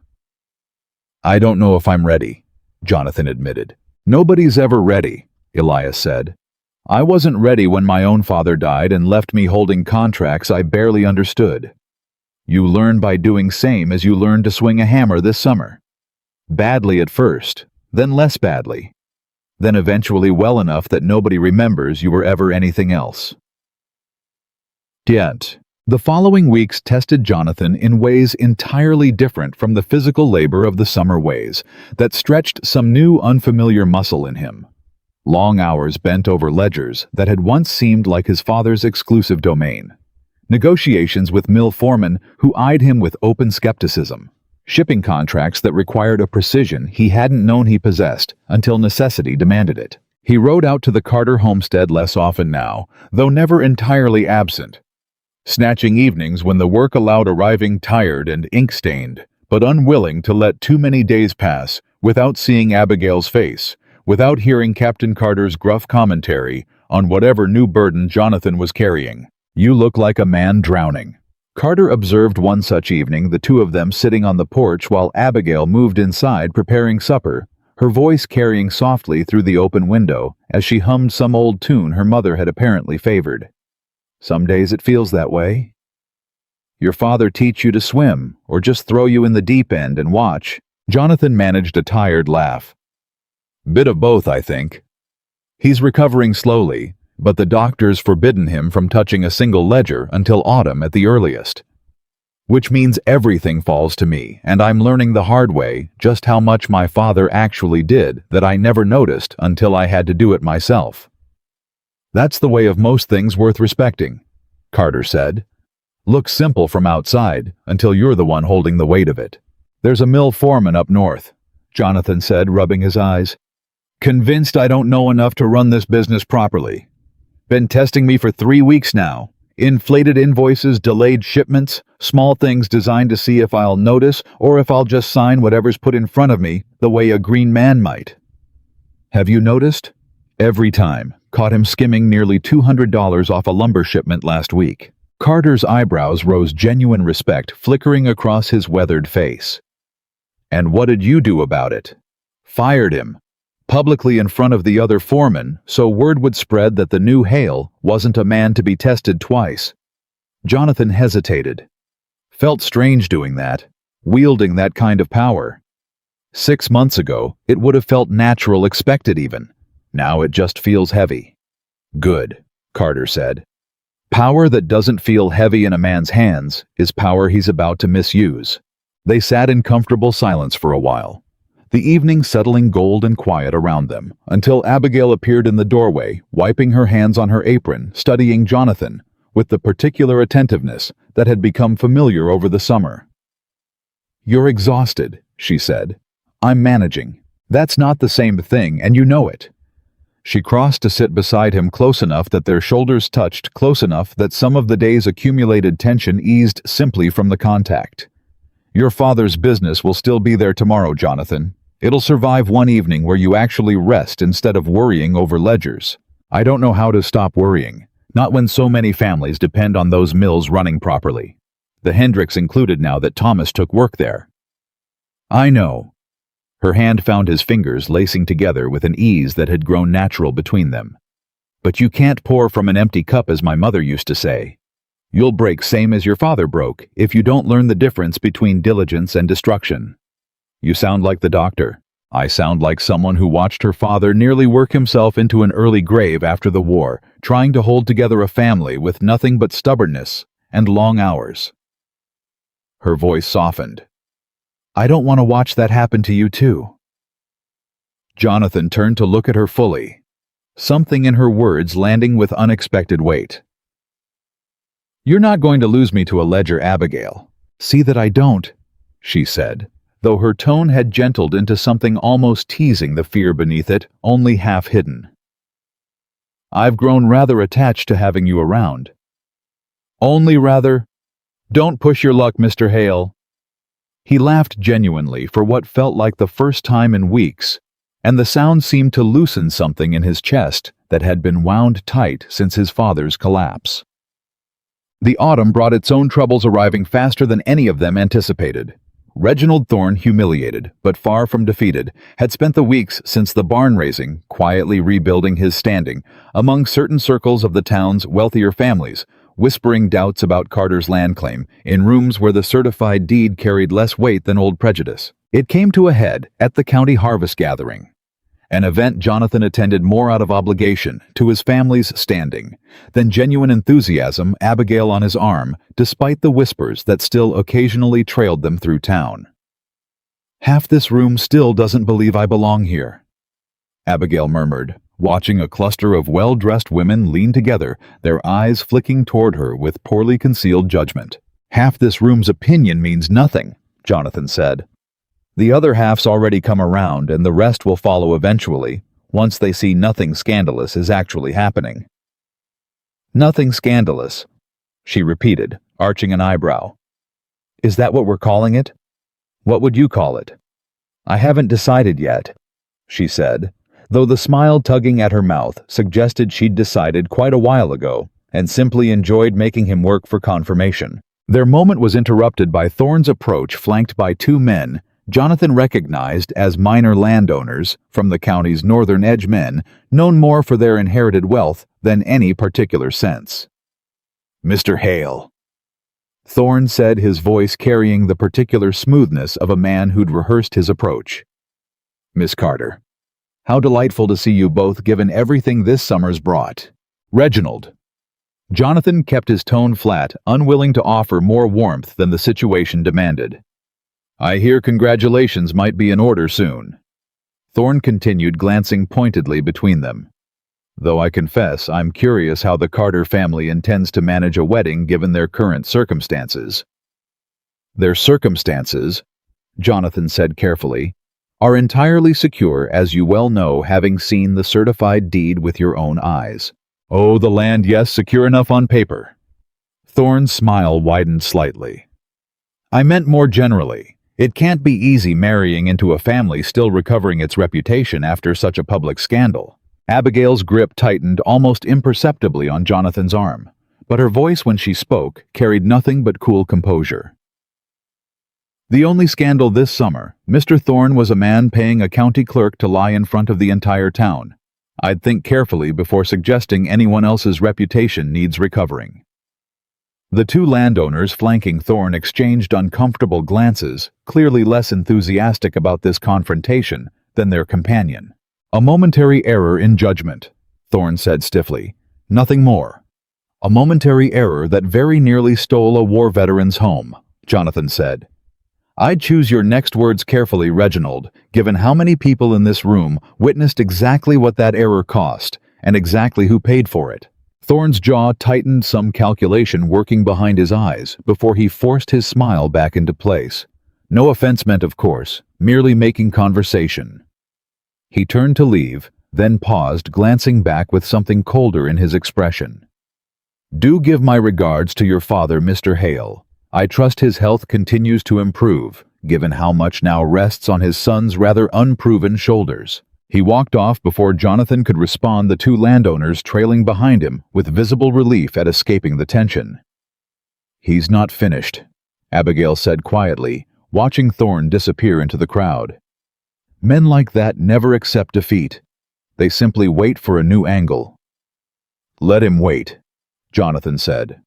"I don't know if I'm ready," Jonathan admitted. "Nobody's ever ready," Elias said. "I wasn't ready when my own father died and left me holding contracts I barely understood. You learn by doing same as you learned to swing a hammer this summer. Badly at first, then less badly, then eventually well enough that nobody remembers you were ever anything else." Yet, the following weeks tested Jonathan in ways entirely different from the physical labor of the summer ways that stretched some new unfamiliar muscle in him. Long hours bent over ledgers that had once seemed like his father's exclusive domain. Negotiations with mill foremen who eyed him with open skepticism. Shipping contracts that required a precision he hadn't known he possessed until necessity demanded it. He rode out to the Carter homestead less often now, though never entirely absent, snatching evenings when the work allowed, arriving tired and ink-stained, but unwilling to let too many days pass without seeing Abigail's face, without hearing Captain Carter's gruff commentary on whatever new burden Jonathan was carrying. "You look like a man drowning," Carter observed one such evening, the two of them sitting on the porch while Abigail moved inside preparing supper, her voice carrying softly through the open window as she hummed some old tune her mother had apparently favored. "Some days it feels that way. Your father teach you to swim, or just throw you in the deep end and watch?" Jonathan managed a tired laugh. "Bit of both, I think. He's recovering slowly, but the doctor's forbidden him from touching a single ledger until autumn at the earliest. Which means everything falls to me, and I'm learning the hard way just how much my father actually did that I never noticed until I had to do it myself." "That's the way of most things worth respecting," Carter said. "Looks simple from outside until you're the one holding the weight of it." "There's a mill foreman up north," Jonathan said, rubbing his eyes. "Convinced I don't know enough to run this business properly. Been testing me for 3 weeks now. Inflated invoices, delayed shipments, small things designed to see if I'll notice or if I'll just sign whatever's put in front of me the way a green man might. Have you noticed? Every time. Caught him skimming nearly $200 off a lumber shipment last week." Carter's eyebrows rose, genuine respect flickering across his weathered face. "And what did you do about it?" "Fired him. Publicly in front of the other foreman, so word would spread that the new Hale wasn't a man to be tested twice." Jonathan hesitated. Felt strange doing that, wielding that kind of power. 6 months ago, it would have felt natural, expected even. Now it just feels heavy. "Good," Carter said. "Power that doesn't feel heavy in a man's hands is power he's about to misuse." They sat in comfortable silence for a while, the evening settling gold and quiet around them, until Abigail appeared in the doorway, wiping her hands on her apron, studying Jonathan, with the particular attentiveness that had become familiar over the summer. "You're exhausted," she said. "I'm managing. That's not the same thing, and you know it." She crossed to sit beside him, close enough that their shoulders touched, close enough that some of the day's accumulated tension eased simply from the contact. "Your father's business will still be there tomorrow, Jonathan. It'll survive one evening where you actually rest instead of worrying over ledgers. I don't know how to stop worrying, not when so many families depend on those mills running properly. The Hendricks included now that Thomas took work there." "I know." Her hand found his fingers lacing together with an ease that had grown natural between them. "But you can't pour from an empty cup, as my mother used to say. You'll break same as your father broke if you don't learn the difference between diligence and destruction." "You sound like the doctor." "I sound like someone who watched her father nearly work himself into an early grave after the war, trying to hold together a family with nothing but stubbornness and long hours." Her voice softened. "I don't want to watch that happen to you too." Jonathan turned to look at her fully, something in her words landing with unexpected weight. "You're not going to lose me to a ledger, Abigail." "See that I don't," she said, though her tone had gentled into something almost teasing, the fear beneath it only half hidden. "I've grown rather attached to having you around." "Only rather? Don't push your luck, Mr. Hale." He laughed genuinely for what felt like the first time in weeks, and the sound seemed to loosen something in his chest that had been wound tight since his father's collapse. The autumn brought its own troubles, arriving faster than any of them anticipated. Reginald Thorne, humiliated, but far from defeated, had spent the weeks since the barn raising quietly rebuilding his standing among certain circles of the town's wealthier families, whispering doubts about Carter's land claim in rooms where the certified deed carried less weight than old prejudice. It came to a head at the county harvest gathering, an event Jonathan attended more out of obligation to his family's standing than genuine enthusiasm, Abigail on his arm, despite the whispers that still occasionally trailed them through town. "Half this room still doesn't believe I belong here," Abigail murmured, watching a cluster of well-dressed women lean together, their eyes flicking toward her with poorly concealed judgment. "Half this room's opinion means nothing," Jonathan said. "The other half's already come around, and the rest will follow eventually, once they see nothing scandalous is actually happening." "Nothing scandalous," she repeated, arching an eyebrow. "Is that what we're calling it? What would you call it?" "I haven't decided yet," she said, though the smile tugging at her mouth suggested she'd decided quite a while ago and simply enjoyed making him work for confirmation. Their moment was interrupted by Thorne's approach, flanked by two men Jonathan recognized as minor landowners from the county's northern edge, men known more for their inherited wealth than any particular sense. "Mr. Hale," Thorne said, his voice carrying the particular smoothness of a man who'd rehearsed his approach. "Miss Carter, how delightful to see you both given everything this summer's brought." "Reginald." Jonathan kept his tone flat, unwilling to offer more warmth than the situation demanded. "I hear congratulations might be in order soon." Thorne continued, glancing pointedly between them. "Though I confess I'm curious how the Carter family intends to manage a wedding given their current circumstances." "Their circumstances," Jonathan said carefully, "are entirely secure, as you well know, having seen the certified deed with your own eyes." "Oh, the land, yes, secure enough on paper." Thorne's smile widened slightly. "I meant more generally. It can't be easy marrying into a family still recovering its reputation after such a public scandal." Abigail's grip tightened almost imperceptibly on Jonathan's arm, but her voice when she spoke carried nothing but cool composure. "The only scandal this summer, Mr. Thorne was a man paying a county clerk to lie in front of the entire town. I'd think carefully before suggesting anyone else's reputation needs recovering." The two landowners flanking Thorne exchanged uncomfortable glances, clearly less enthusiastic about this confrontation than their companion. "A momentary error in judgment," Thorne said stiffly. "Nothing more." "A momentary error that very nearly stole a war veteran's home," Jonathan said. "I'd choose your next words carefully, Reginald, given how many people in this room witnessed exactly what that error cost and exactly who paid for it." Thorne's jaw tightened, some calculation working behind his eyes before he forced his smile back into place. No offense meant, of course, merely making conversation. He turned to leave, then paused, glancing back with something colder in his expression. "Do give my regards to your father, Mr. Hale. I trust his health continues to improve, given how much now rests on his son's rather unproven shoulders." He walked off before Jonathan could respond, the two landowners trailing behind him with visible relief at escaping the tension. "He's not finished," Abigail said quietly, watching Thorne disappear into the crowd. "Men like that never accept defeat. They simply wait for a new angle." "Let him wait," Jonathan said.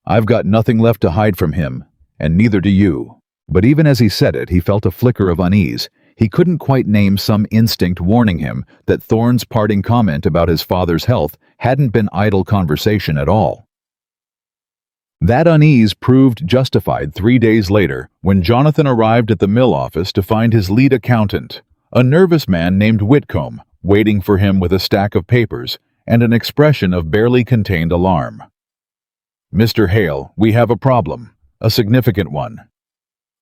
"I've got nothing left to hide from him, and neither do you." But even as he said it, he felt a flicker of unease. He couldn't quite name some instinct warning him that Thorne's parting comment about his father's health hadn't been idle conversation at all. That unease proved justified 3 days later when Jonathan arrived at the mill office to find his lead accountant, a nervous man named Whitcomb, waiting for him with a stack of papers and an expression of barely contained alarm. "Mr. Hale, we have a problem, a significant one."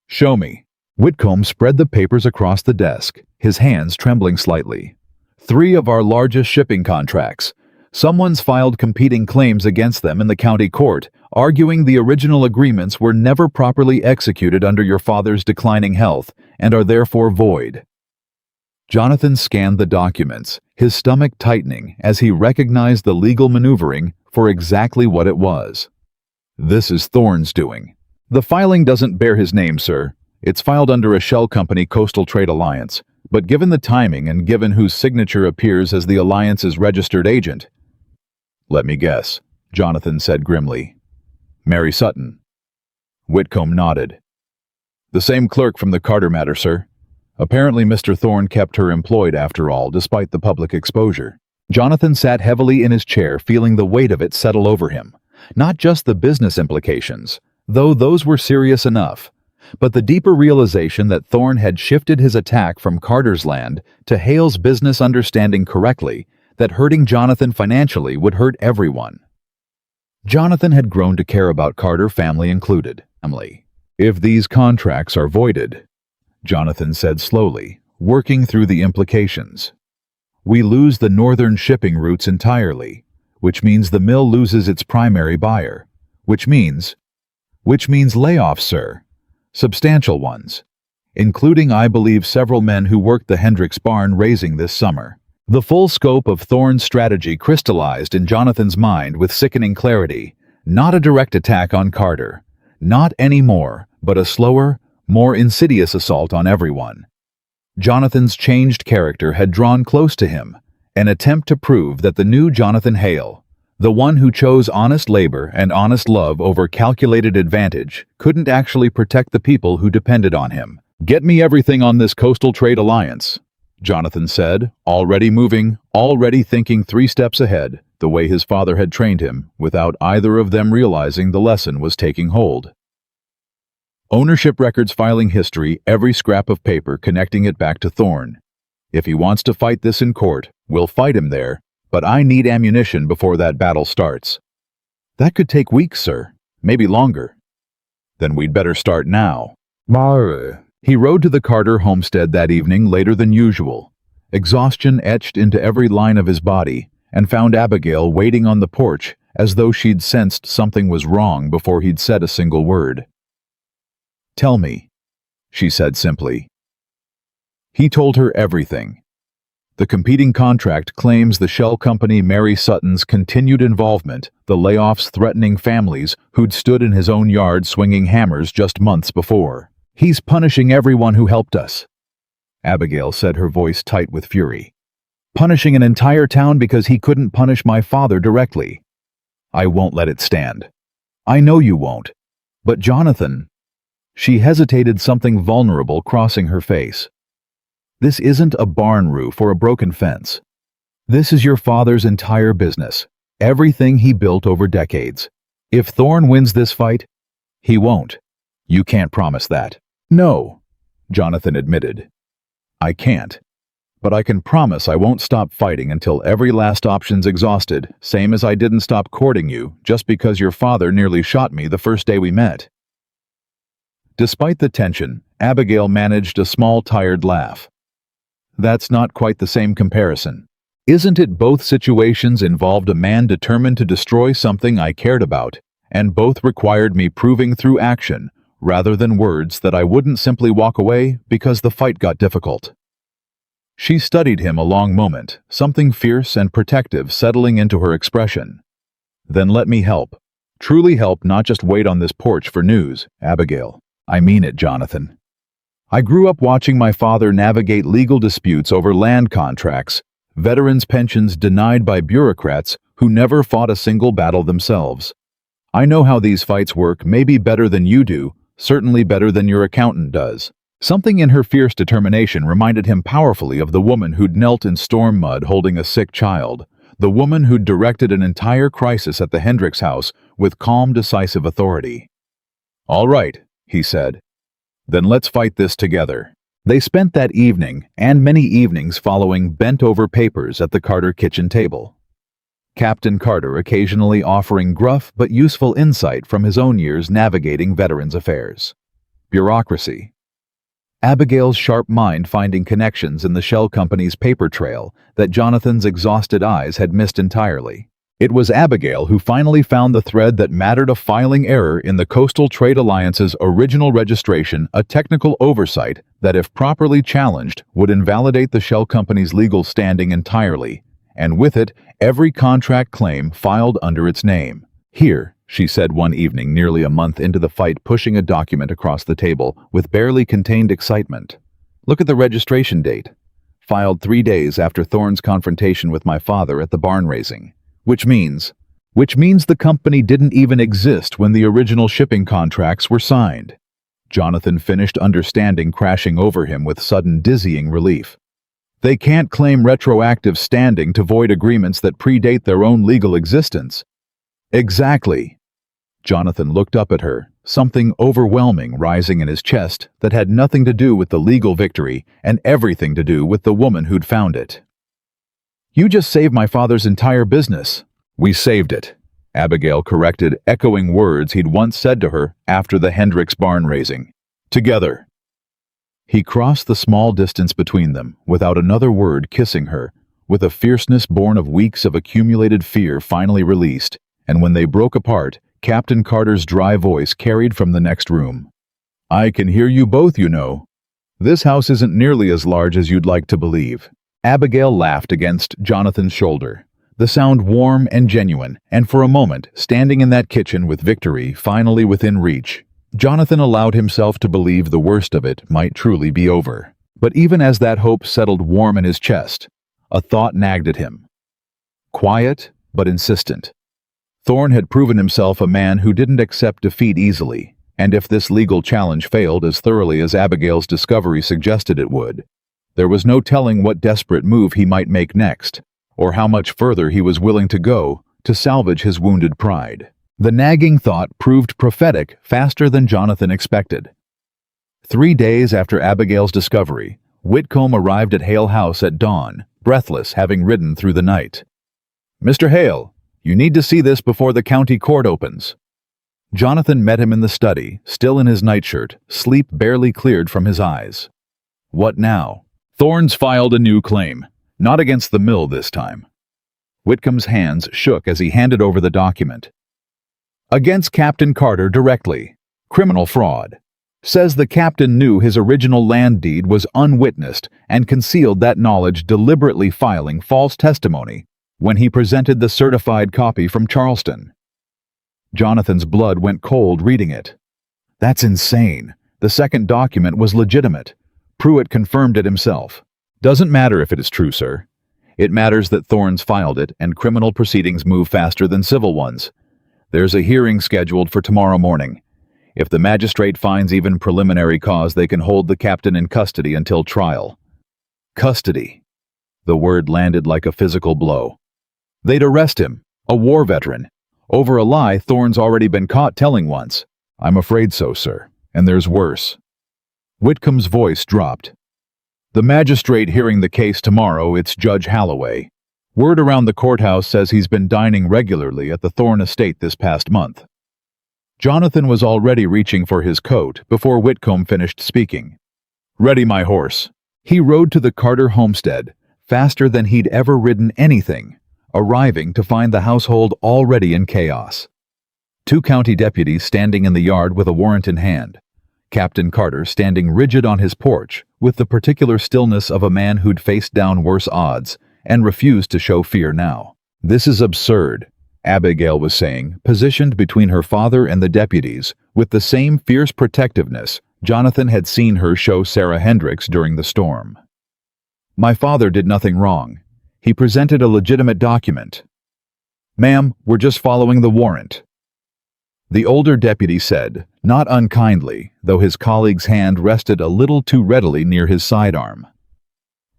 "Show me." Whitcomb spread the papers across the desk, his hands trembling slightly. 3 of our largest shipping contracts. Someone's filed competing claims against them in the county court, arguing the original agreements were never properly executed under your father's declining health and are therefore void. Jonathan scanned the documents, his stomach tightening as he recognized the legal maneuvering for exactly what it was. "This is Thorne's doing." "The filing doesn't bear his name, sir. It's filed under a shell company, Coastal Trade Alliance, but given the timing and given whose signature appears as the Alliance's registered agent—" "Let me guess," Jonathan said grimly. "Mary Sutton." Whitcomb nodded. "The same clerk from the Carter matter, sir. Apparently Mr. Thorne kept her employed after all, despite the public exposure." Jonathan sat heavily in his chair, feeling the weight of it settle over him. Not just the business implications, though those were serious enough, but the deeper realization that Thorne had shifted his attack from Carter's land to Hale's business understanding correctly, that hurting Jonathan financially would hurt everyone. Jonathan had grown to care about Carter, family included. Family. If these contracts are voided, Jonathan said slowly, working through the implications, we lose the northern shipping routes entirely, which means the mill loses its primary buyer, which means layoffs, sir. Substantial ones, including, I believe, several men who worked the Hendricks barn raising this summer. The full scope of Thorne's strategy crystallized in Jonathan's mind with sickening clarity. Not a direct attack on Carter. Not anymore, but a slower, more insidious assault on everyone. Jonathan's changed character had drawn close to him, an attempt to prove that the new Jonathan Hale, the one who chose honest labor and honest love over calculated advantage, couldn't actually protect the people who depended on him. Get me everything on this coastal trade alliance, Jonathan said, already moving, already thinking 3 steps ahead, the way his father had trained him, without either of them realizing the lesson was taking hold. Ownership records, filing history, every scrap of paper connecting it back to Thorne. If he wants to fight this in court, we'll fight him there, but I need ammunition before that battle starts. That could take weeks, sir, maybe longer. Then we'd better start now. He rode to the Carter homestead that evening later than usual. Exhaustion etched into every line of his body, and found Abigail waiting on the porch as though she'd sensed something was wrong before he'd said a single word. Tell me, she said simply. He told her everything. The competing contract claims the shell company Mary Sutton's continued involvement, the layoffs threatening families who'd stood in his own yard swinging hammers just months before. He's punishing everyone who helped us, Abigail said, her voice tight with fury. Punishing an entire town because he couldn't punish my father directly. I won't let it stand. I know you won't. But Jonathan... She hesitated, something vulnerable crossing her face. This isn't a barn roof or a broken fence. This is your father's entire business, everything he built over decades. If Thorne wins this fight, he won't. You can't promise that. No, Jonathan admitted. I can't. But I can promise I won't stop fighting until every last option's exhausted, same as I didn't stop courting you just because your father nearly shot me the first day we met. Despite the tension, Abigail managed a small, tired laugh. That's not quite the same comparison. Isn't it? Both situations involved a man determined to destroy something I cared about, and both required me proving through action, rather than words, that I wouldn't simply walk away because the fight got difficult. She studied him a long moment, something fierce and protective settling into her expression. Then let me help. Truly help, not just wait on this porch for news, Abigail. I mean it, Jonathan. I grew up watching my father navigate legal disputes over land contracts, veterans' pensions denied by bureaucrats who never fought a single battle themselves. I know how these fights work, maybe better than you do, certainly better than your accountant does. Something in her fierce determination reminded him powerfully of the woman who'd knelt in storm mud holding a sick child, the woman who'd directed an entire crisis at the Hendricks house with calm, decisive authority. All right, he said. Then let's fight this together. They spent that evening, and many evenings following, bent over papers at the Carter kitchen table. Captain Carter occasionally offering gruff but useful insight from his own years navigating veterans' affairs. Bureaucracy. Abigail's sharp mind finding connections in the shell company's paper trail that Jonathan's exhausted eyes had missed entirely. It was Abigail who finally found the thread that mattered: a filing error in the Coastal Trade Alliance's original registration, a technical oversight that, if properly challenged, would invalidate the shell company's legal standing entirely, and with it, every contract claim filed under its name. Here, she said one evening nearly a month into the fight, pushing a document across the table with barely contained excitement. Look at the registration date. Filed 3 days after Thorne's confrontation with my father at the barn raising. Which means the company didn't even exist when the original shipping contracts were signed. Jonathan finished, understanding crashing over him with sudden, dizzying relief. They can't claim retroactive standing to void agreements that predate their own legal existence. Exactly. Jonathan looked up at her, something overwhelming rising in his chest that had nothing to do with the legal victory and everything to do with the woman who'd found it. You just saved my father's entire business. We saved it, Abigail corrected, echoing words he'd once said to her after the Hendricks barn raising. Together. He crossed the small distance between them, without another word, kissing her, with a fierceness born of weeks of accumulated fear finally released, and when they broke apart, Captain Carter's dry voice carried from the next room. I can hear you both, you know. This house isn't nearly as large as you'd like to believe. Abigail laughed against Jonathan's shoulder, the sound warm and genuine, and for a moment, standing in that kitchen with victory finally within reach, Jonathan allowed himself to believe the worst of it might truly be over. But even as that hope settled warm in his chest, a thought nagged at him. Quiet, but insistent. Thorne had proven himself a man who didn't accept defeat easily, and if this legal challenge failed as thoroughly as Abigail's discovery suggested it would, there was no telling what desperate move he might make next, or how much further he was willing to go to salvage his wounded pride. The nagging thought proved prophetic faster than Jonathan expected. 3 days after Abigail's discovery, Whitcomb arrived at Hale House at dawn, breathless, having ridden through the night. Mr. Hale, you need to see this before the county court opens. Jonathan met him in the study, still in his nightshirt, sleep barely cleared from his eyes. What now? Thorne's filed a new claim, not against the mill this time. Whitcomb's hands shook as he handed over the document. Against Captain Carter directly. Criminal fraud. Says the captain knew his original land deed was unwitnessed and concealed that knowledge, deliberately filing false testimony when he presented the certified copy from Charleston. Jonathan's blood went cold reading it. That's insane. The second document was legitimate. Pruitt confirmed it himself. Doesn't matter if it is true, sir. It matters that Thorne's filed it, and criminal proceedings move faster than civil ones. There's a hearing scheduled for tomorrow morning. If the magistrate finds even preliminary cause, they can hold the captain in custody until trial. Custody. The word landed like a physical blow. They'd arrest him, a war veteran, over a lie Thorne's already been caught telling once. I'm afraid so, sir, and there's worse. Whitcomb's voice dropped. The magistrate hearing the case tomorrow, it's Judge Halloway. Word around the courthouse says he's been dining regularly at the Thorne estate this past month. Jonathan was already reaching for his coat before Whitcomb finished speaking. Ready my horse. He rode to the Carter homestead, faster than he'd ever ridden anything, arriving to find the household already in chaos. 2 county deputies standing in the yard with a warrant in hand. Captain Carter standing rigid on his porch with the particular stillness of a man who'd faced down worse odds and refused to show fear now. This is absurd, Abigail was saying, positioned between her father and the deputies with the same fierce protectiveness Jonathan had seen her show Sarah Hendricks during the storm. My father did nothing wrong. He presented a legitimate document. Ma'am, we're just following the warrant. The older deputy said, not unkindly, though his colleague's hand rested a little too readily near his sidearm.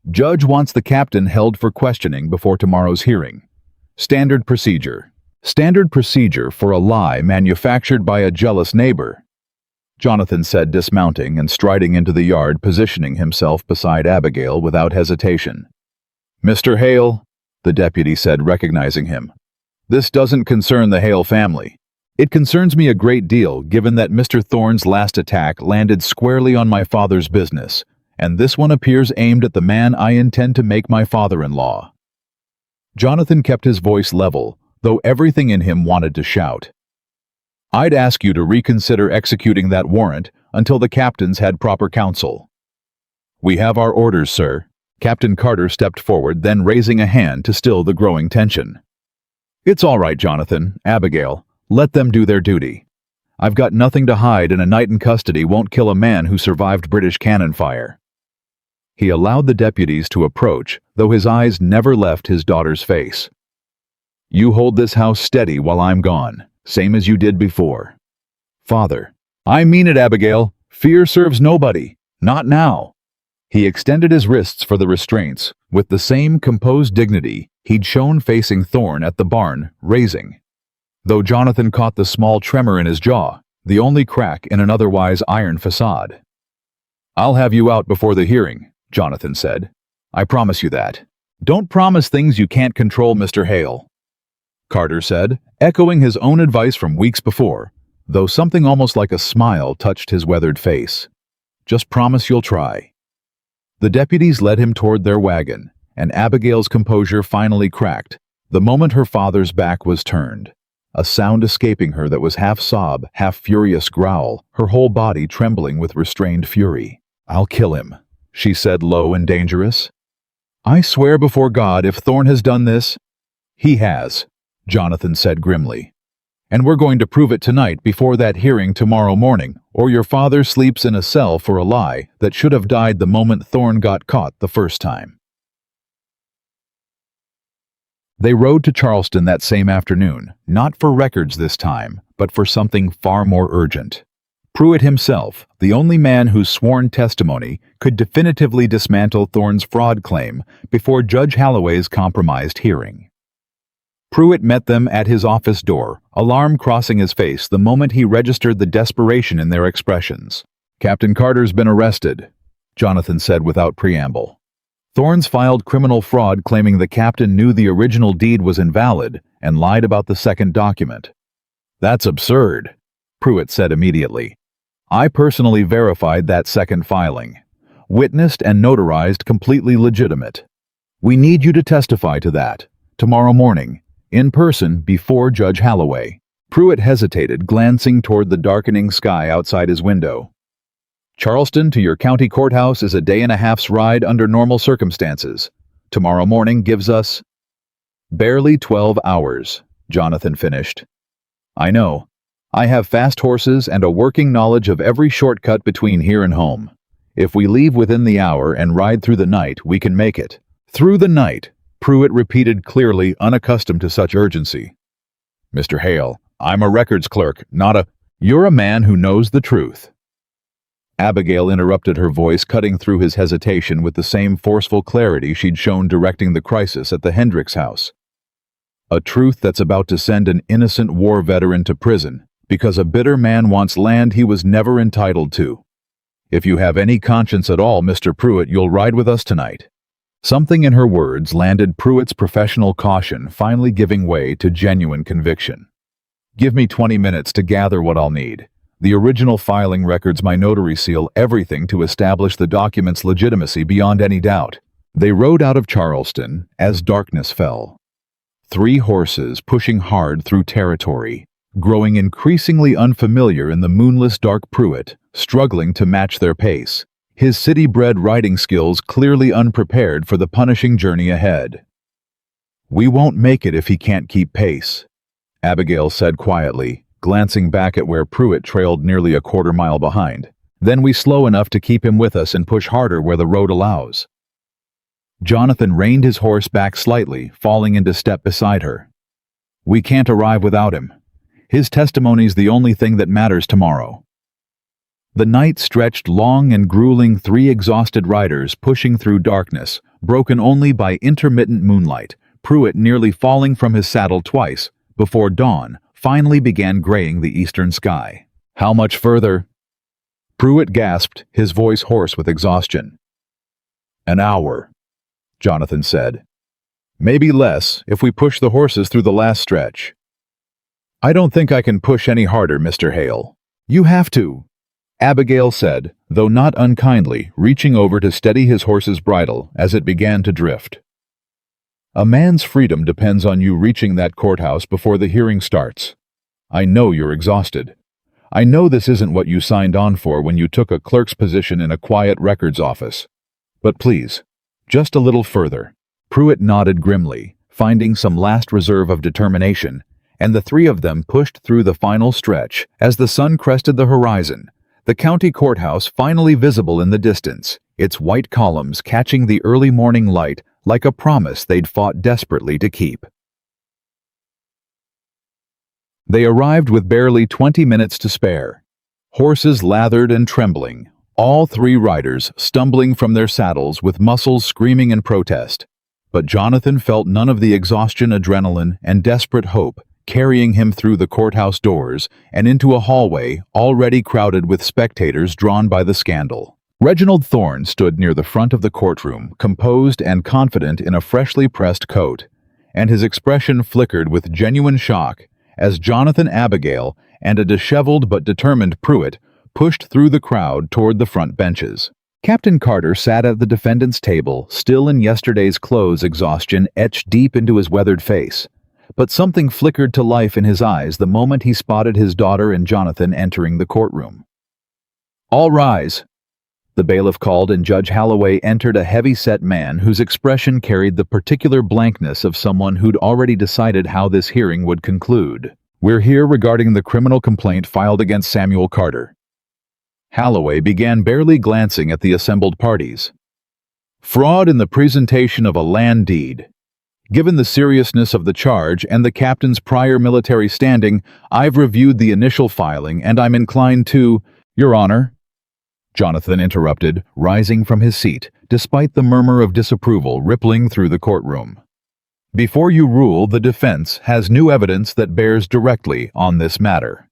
Judge wants the captain held for questioning before tomorrow's hearing. Standard procedure. Standard procedure for a lie manufactured by a jealous neighbor, Jonathan said, dismounting and striding into the yard, positioning himself beside Abigail without hesitation. Mr. Hale, the deputy said, recognizing him. This doesn't concern the Hale family. It concerns me a great deal, given that Mr. Thorne's last attack landed squarely on my father's business, and this one appears aimed at the man I intend to make my father-in-law. Jonathan kept his voice level, though everything in him wanted to shout. I'd ask you to reconsider executing that warrant until the captain's had proper counsel. We have our orders, sir. Captain Carter stepped forward, then raising a hand to still the growing tension. It's all right, Jonathan, Abigail. Let them do their duty. I've got nothing to hide, and a night in custody won't kill a man who survived British cannon fire. He allowed the deputies to approach, though his eyes never left his daughter's face. You hold this house steady while I'm gone, same as you did before. Father. I mean it, Abigail. Fear serves nobody. Not now. He extended his wrists for the restraints, with the same composed dignity he'd shown facing Thorne at the barn, raising. Though Jonathan caught the small tremor in his jaw, the only crack in an otherwise iron facade. I'll have you out before the hearing, Jonathan said. I promise you that. Don't promise things you can't control, Mr. Hale, Carter said, echoing his own advice from weeks before, though something almost like a smile touched his weathered face. Just promise you'll try. The deputies led him toward their wagon, and Abigail's composure finally cracked the moment her father's back was turned, a sound escaping her that was half sob, half furious growl, her whole body trembling with restrained fury. "I'll kill him," she said, low and dangerous. "I swear before God, if Thorne has done this—" "He has," Jonathan said grimly. "And we're going to prove it tonight before that hearing tomorrow morning, or your father sleeps in a cell for a lie that should have died the moment Thorne got caught the first time." They rode to Charleston that same afternoon, not for records this time, but for something far more urgent. Pruitt himself, the only man whose sworn testimony could definitively dismantle Thorne's fraud claim before Judge Halloway's compromised hearing. Pruitt met them at his office door, alarm crossing his face the moment he registered the desperation in their expressions. "Captain Carter's been arrested," Jonathan said without preamble. "Thorne's filed criminal fraud claiming the captain knew the original deed was invalid and lied about the second document." "That's absurd," Pruitt said immediately. "I personally verified that second filing. Witnessed and notarized, completely legitimate. We need you to testify to that, tomorrow morning, in person before Judge Halloway." Pruitt hesitated, glancing toward the darkening sky outside his window. "Charleston to your county courthouse is a day-and-a-half's ride under normal circumstances. Tomorrow morning gives us—" "Barely 12 hours, Jonathan finished. "I know. I have fast horses and a working knowledge of every shortcut between here and home. If we leave within the hour and ride through the night, we can make it." "Through the night," Pruitt repeated clearly, unaccustomed to such urgency. "Mr. Hale, I'm a records clerk, not a—" "You're a man who knows the truth." Abigail interrupted, her voice cutting through his hesitation with the same forceful clarity she'd shown directing the crisis at the Hendricks house. "A truth that's about to send an innocent war veteran to prison because a bitter man wants land he was never entitled to. If you have any conscience at all, Mr. Pruitt, you'll ride with us tonight." Something in her words landed Pruitt's professional caution finally giving way to genuine conviction. "Give me 20 minutes to gather what I'll need. The original filing records, my notary seal, everything to establish the document's legitimacy beyond any doubt." They rode out of Charleston as darkness fell. 3 horses pushing hard through territory, growing increasingly unfamiliar in the moonless dark. Pruitt, struggling to match their pace, his city-bred riding skills clearly unprepared for the punishing journey ahead. "We won't make it if he can't keep pace," Abigail said quietly, glancing back at where Pruitt trailed nearly a quarter-mile behind. "Then we slow enough to keep him with us and push harder where the road allows." Jonathan reined his horse back slightly, falling into step beside her. "We can't arrive without him. His testimony's the only thing that matters tomorrow." The night stretched long and grueling, 3 exhausted riders pushing through darkness, broken only by intermittent moonlight, Pruitt nearly falling from his saddle twice, before dawn finally began graying the eastern sky. "How much further?" Pruitt gasped, his voice hoarse with exhaustion. "An hour," Jonathan said. "Maybe less if we push the horses through the last stretch." "I don't think I can push any harder, Mr. Hale." "You have to," Abigail said, though not unkindly, reaching over to steady his horse's bridle as it began to drift. "A man's freedom depends on you reaching that courthouse before the hearing starts. I know you're exhausted. I know this isn't what you signed on for when you took a clerk's position in a quiet records office. But please, just a little further." Pruitt nodded grimly, finding some last reserve of determination, and the 3 of them pushed through the final stretch as the sun crested the horizon, the county courthouse finally visible in the distance, its white columns catching the early morning light like a promise they'd fought desperately to keep. They arrived with barely 20 minutes to spare. Horses lathered and trembling, all 3 riders stumbling from their saddles with muscles screaming in protest. But Jonathan felt none of the exhaustion, adrenaline, and desperate hope carrying him through the courthouse doors and into a hallway already crowded with spectators drawn by the scandal. Reginald Thorne stood near the front of the courtroom, composed and confident in a freshly pressed coat, and his expression flickered with genuine shock as Jonathan Abigail and a disheveled but determined Pruitt pushed through the crowd toward the front benches. Captain Carter sat at the defendant's table, still in yesterday's clothes, exhaustion etched deep into his weathered face. But something flickered to life in his eyes the moment he spotted his daughter and Jonathan entering the courtroom. "All rise," the bailiff called, and Judge Holloway entered, a heavy-set man whose expression carried the particular blankness of someone who'd already decided how this hearing would conclude. "We're here regarding the criminal complaint filed against Samuel Carter." Holloway began, barely glancing at the assembled parties. "Fraud in the presentation of a land deed. Given the seriousness of the charge and the captain's prior military standing, I've reviewed the initial filing and I'm inclined to—" "Your Honor," Jonathan interrupted, rising from his seat, despite the murmur of disapproval rippling through the courtroom. "Before you rule, the defense has new evidence that bears directly on this matter."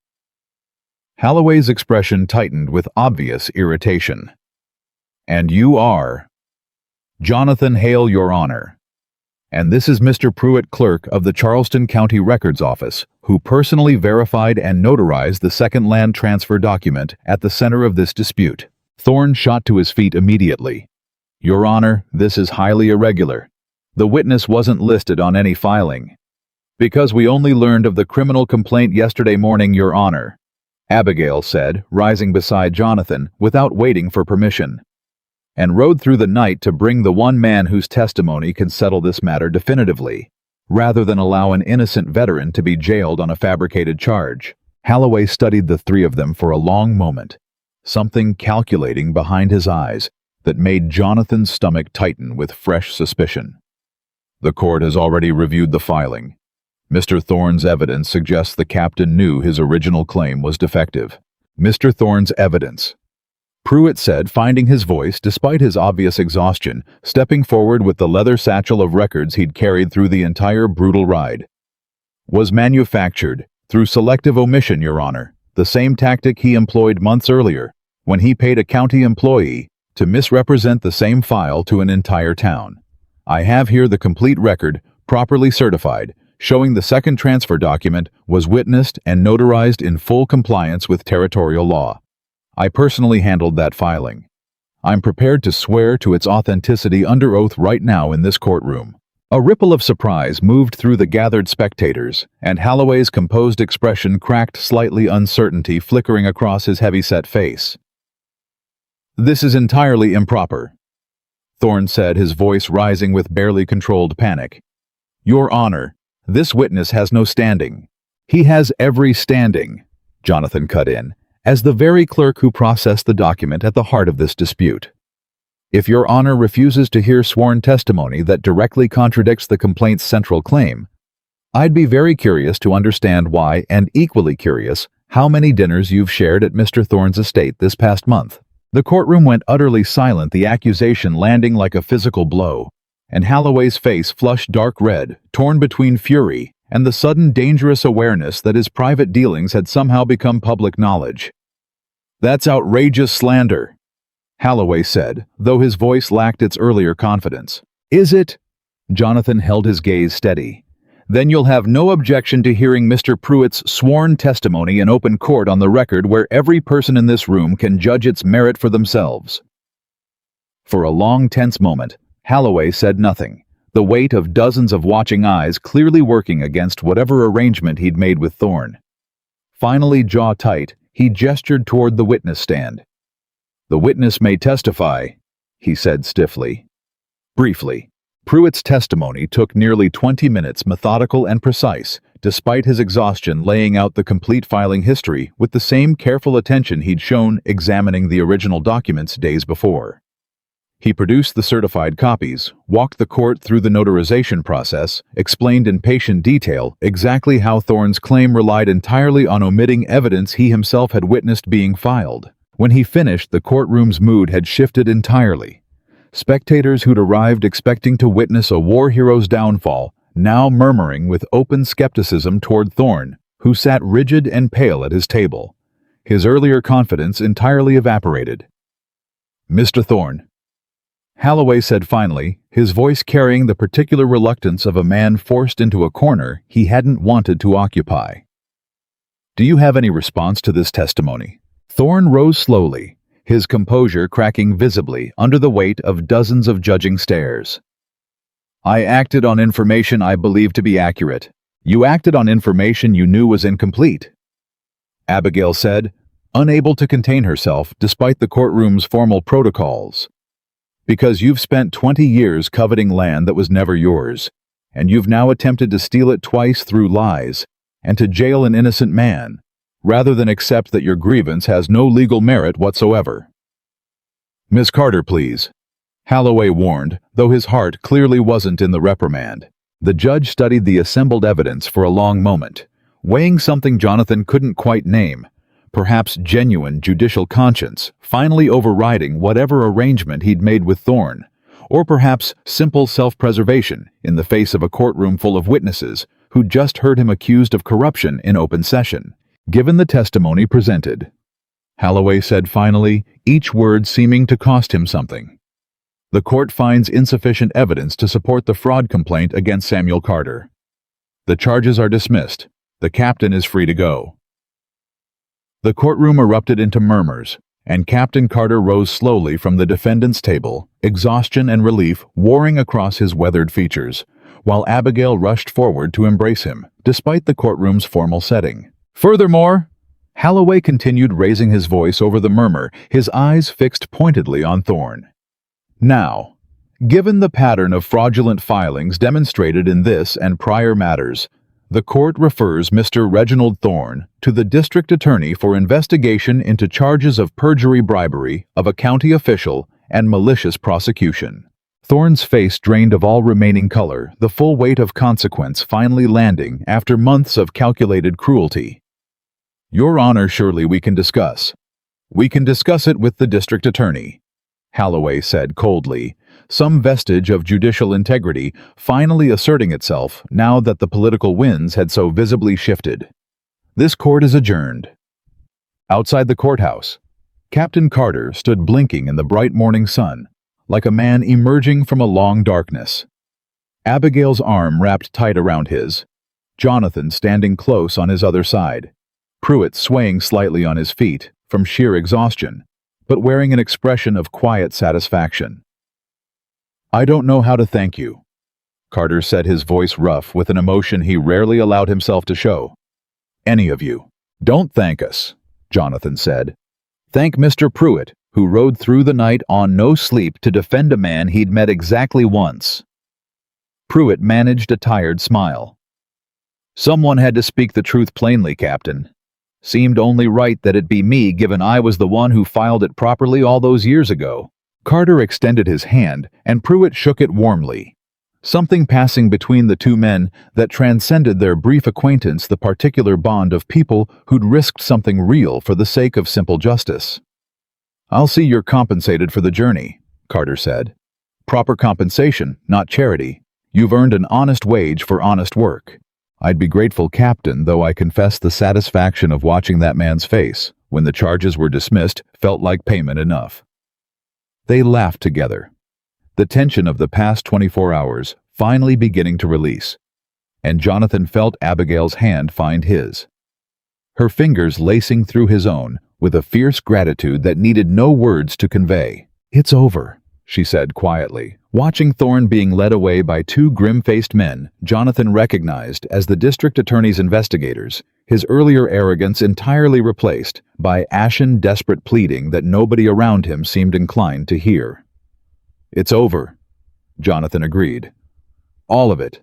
Holloway's expression tightened with obvious irritation. "And you are—" "Jonathan Hale, Your Honor. And this is Mr. Pruitt, clerk of the Charleston County Records Office, who personally verified and notarized the second land transfer document at the center of this dispute." Thorne shot to his feet immediately. "Your Honor, this is highly irregular. The witness wasn't listed on any filing. Because we only learned of the criminal complaint yesterday morning, Your Honor," Abigail said, rising beside Jonathan without waiting for permission, "and rode through the night to bring the one man whose testimony can settle this matter definitively, rather than allow an innocent veteran to be jailed on a fabricated charge." Holloway studied the three of them for a long moment, something calculating behind his eyes that made Jonathan's stomach tighten with fresh suspicion. "The court has already reviewed the filing. Mr. Thorne's evidence suggests the captain knew his original claim was defective." "Mr. Thorne's evidence," Pruitt said, finding his voice despite his obvious exhaustion, stepping forward with the leather satchel of records he'd carried through the entire brutal ride, "was manufactured through selective omission, Your Honor, the same tactic he employed months earlier when he paid a county employee to misrepresent the same file to an entire town. I have here the complete record, properly certified, showing the second transfer document was witnessed and notarized in full compliance with territorial law. I personally handled that filing. I'm prepared to swear to its authenticity under oath right now in this courtroom." A ripple of surprise moved through the gathered spectators, and Holloway's composed expression cracked slightly, uncertainty flickering across his heavy-set face. "This is entirely improper," Thorne said, his voice rising with barely controlled panic. "Your Honor, this witness has no standing." "He has every standing," Jonathan cut in, "as the very clerk who processed the document at the heart of this dispute. If Your Honor refuses to hear sworn testimony that directly contradicts the complaint's central claim, I'd be very curious to understand why, and equally curious how many dinners you've shared at Mr. Thorne's estate this past month." The courtroom went utterly silent, the accusation landing like a physical blow, and Holloway's face flushed dark red, torn between fury and the sudden dangerous awareness that his private dealings had somehow become public knowledge. "That's outrageous slander," Holloway said, though his voice lacked its earlier confidence. "Is it?" Jonathan held his gaze steady. "Then you'll have no objection to hearing Mr. Pruitt's sworn testimony in open court on the record, where every person in this room can judge its merit for themselves." For a long, tense moment, Holloway said nothing, the weight of dozens of watching eyes clearly working against whatever arrangement he'd made with Thorne. Finally, jaw tight, he gestured toward the witness stand. "The witness may testify," he said stiffly. Briefly, Pruitt's testimony took nearly 20 minutes, methodical and precise, despite his exhaustion, laying out the complete filing history with the same careful attention he'd shown examining the original documents days before. He produced the certified copies, walked the court through the notarization process, explained in patient detail exactly how Thorne's claim relied entirely on omitting evidence he himself had witnessed being filed. When he finished, the courtroom's mood had shifted entirely. Spectators who'd arrived expecting to witness a war hero's downfall, now murmuring with open skepticism toward Thorne, who sat rigid and pale at his table. His earlier confidence entirely evaporated. Mr. Thorne, Holloway said finally, his voice carrying the particular reluctance of a man forced into a corner he hadn't wanted to occupy. Do you have any response to this testimony? Thorne rose slowly, his composure cracking visibly under the weight of dozens of judging stares. I acted on information I believed to be accurate. You acted on information you knew was incomplete, Abigail said, unable to contain herself despite the courtroom's formal protocols. Because you've spent 20 years coveting land that was never yours, and you've now attempted to steal it twice through lies, and to jail an innocent man, rather than accept that your grievance has no legal merit whatsoever. Miss Carter, please, Holloway warned, though his heart clearly wasn't in the reprimand. The judge studied the assembled evidence for a long moment, weighing something Jonathan couldn't quite name, perhaps genuine judicial conscience, finally overriding whatever arrangement he'd made with Thorne, or perhaps simple self-preservation in the face of a courtroom full of witnesses who'd just heard him accused of corruption in open session. Given the testimony presented, Holloway said finally, each word seeming to cost him something. The court finds insufficient evidence to support the fraud complaint against Samuel Carter. The charges are dismissed. The captain is free to go. The courtroom erupted into murmurs, and Captain Carter rose slowly from the defendant's table, exhaustion and relief warring across his weathered features, while Abigail rushed forward to embrace him, despite the courtroom's formal setting. Furthermore, Holloway continued, raising his voice over the murmur, his eyes fixed pointedly on Thorne. Now, given the pattern of fraudulent filings demonstrated in this and prior matters, the court refers Mr. Reginald Thorne to the district attorney for investigation into charges of perjury, bribery of a county official, and malicious prosecution. Thorne's face drained of all remaining color, the full weight of consequence finally landing after months of calculated cruelty. Your Honor, surely we can discuss. We can discuss it with the district attorney, Holloway said coldly, some vestige of judicial integrity finally asserting itself now that the political winds had so visibly shifted. This court is adjourned. Outside the courthouse, Captain Carter stood blinking in the bright morning sun, like a man emerging from a long darkness. Abigail's arm wrapped tight around his, Jonathan standing close on his other side, Pruitt swaying slightly on his feet from sheer exhaustion, but wearing an expression of quiet satisfaction. I don't know how to thank you, Carter said, his voice rough with an emotion he rarely allowed himself to show. Any of you. Don't thank us, Jonathan said. Thank Mr. Pruitt, who rode through the night on no sleep to defend a man he'd met exactly once. Pruitt managed a tired smile. Someone had to speak the truth plainly, Captain. Seemed only right that it be me, given I was the one who filed it properly all those years ago. Carter extended his hand, and Pruitt shook it warmly. Something passing between the two men that transcended their brief acquaintance, the particular bond of people who'd risked something real for the sake of simple justice. I'll see you're compensated for the journey, Carter said. Proper compensation, not charity. You've earned an honest wage for honest work. I'd be grateful, Captain, though I confess the satisfaction of watching that man's face when the charges were dismissed felt like payment enough. They laughed together, the tension of the past 24 hours finally beginning to release, and Jonathan felt Abigail's hand find his, her fingers lacing through his own with a fierce gratitude that needed no words to convey. It's over, she said quietly. Watching Thorne being led away by two grim-faced men Jonathan recognized as the district attorney's investigators, his earlier arrogance entirely replaced by ashen, desperate pleading that nobody around him seemed inclined to hear. It's over, Jonathan agreed. All of it.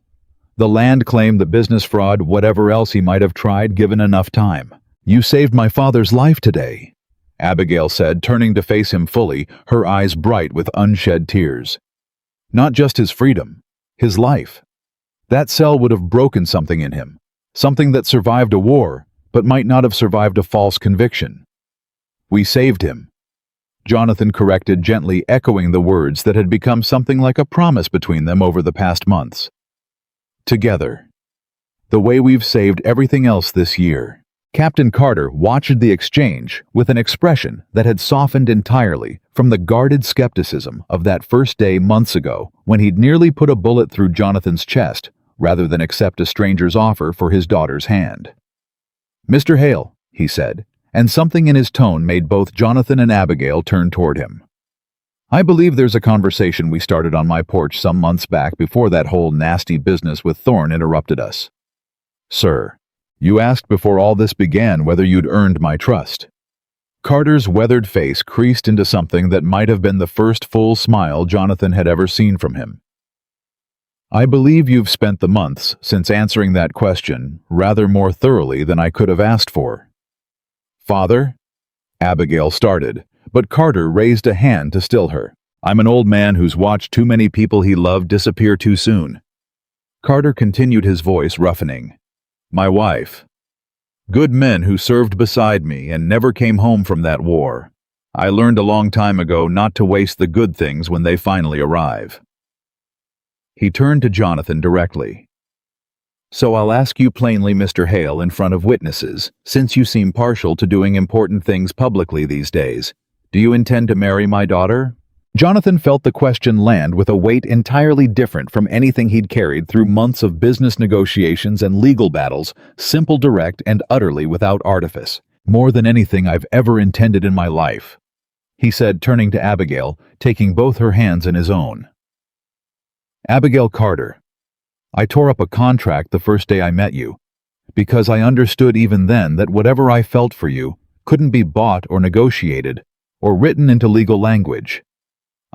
The land claim, the business fraud, whatever else he might have tried given enough time. You saved my father's life today, Abigail said, turning to face him fully, her eyes bright with unshed tears. Not just his freedom, his life. That cell would have broken something in him, something that survived a war, but might not have survived a false conviction. We saved him, Jonathan corrected gently, echoing the words that had become something like a promise between them over the past months. Together. The way we've saved everything else this year. Captain Carter watched the exchange with an expression that had softened entirely from the guarded skepticism of that first day months ago when he'd nearly put a bullet through Jonathan's chest rather than accept a stranger's offer for his daughter's hand. "Mr. Hale," he said, and something in his tone made both Jonathan and Abigail turn toward him. "I believe there's a conversation we started on my porch some months back before that whole nasty business with Thorne interrupted us. Sir, you asked before all this began whether you'd earned my trust." Carter's weathered face creased into something that might have been the first full smile Jonathan had ever seen from him. "I believe you've spent the months since answering that question rather more thoroughly than I could have asked for." "Father?" Abigail started, but Carter raised a hand to still her. "I'm an old man who's watched too many people he loved disappear too soon." Carter continued, his voice roughening. "My wife. Good men who served beside me and never came home from that war. I learned a long time ago not to waste the good things when they finally arrive." He turned to Jonathan directly. "So I'll ask you plainly, Mr. Hale, in front of witnesses, since you seem partial to doing important things publicly these days. Do you intend to marry my daughter?" Jonathan felt the question land with a weight entirely different from anything he'd carried through months of business negotiations and legal battles, simple, direct, and utterly without artifice. "More than anything I've ever intended in my life," he said, turning to Abigail, taking both her hands in his own. "Abigail Carter, I tore up a contract the first day I met you, because I understood even then that whatever I felt for you couldn't be bought or negotiated or written into legal language.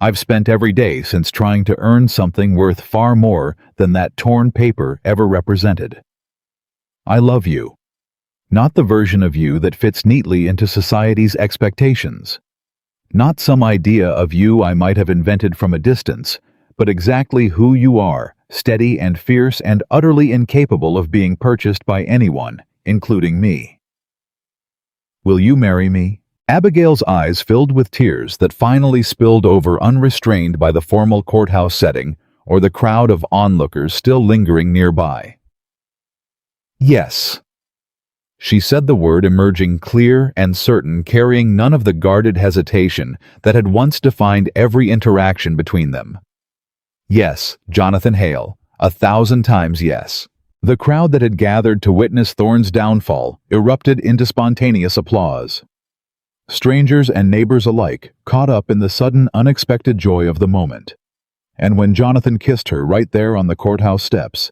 I've spent every day since trying to earn something worth far more than that torn paper ever represented. I love you. Not the version of you that fits neatly into society's expectations. Not some idea of you I might have invented from a distance, but exactly who you are, steady and fierce and utterly incapable of being purchased by anyone, including me. Will you marry me?" Abigail's eyes filled with tears that finally spilled over unrestrained by the formal courthouse setting or the crowd of onlookers still lingering nearby. "Yes." She said the word emerging clear and certain, carrying none of the guarded hesitation that had once defined every interaction between them. "Yes, Jonathan Hale, 1,000 times yes." The crowd that had gathered to witness Thorne's downfall erupted into spontaneous applause. Strangers and neighbors alike caught up in the sudden, unexpected joy of the moment. And when Jonathan kissed her right there on the courthouse steps,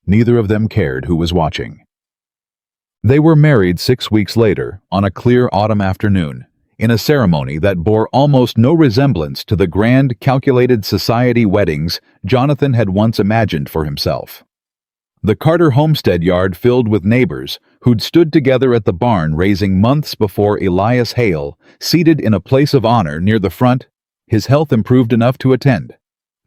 neither of them cared who was watching. They were married 6 weeks later, on a clear autumn afternoon, in a ceremony that bore almost no resemblance to the grand, calculated society weddings Jonathan had once imagined for himself. The Carter homestead yard filled with neighbors who'd stood together at the barn raising months before Elias Hale, seated in a place of honor near the front, his health improved enough to attend,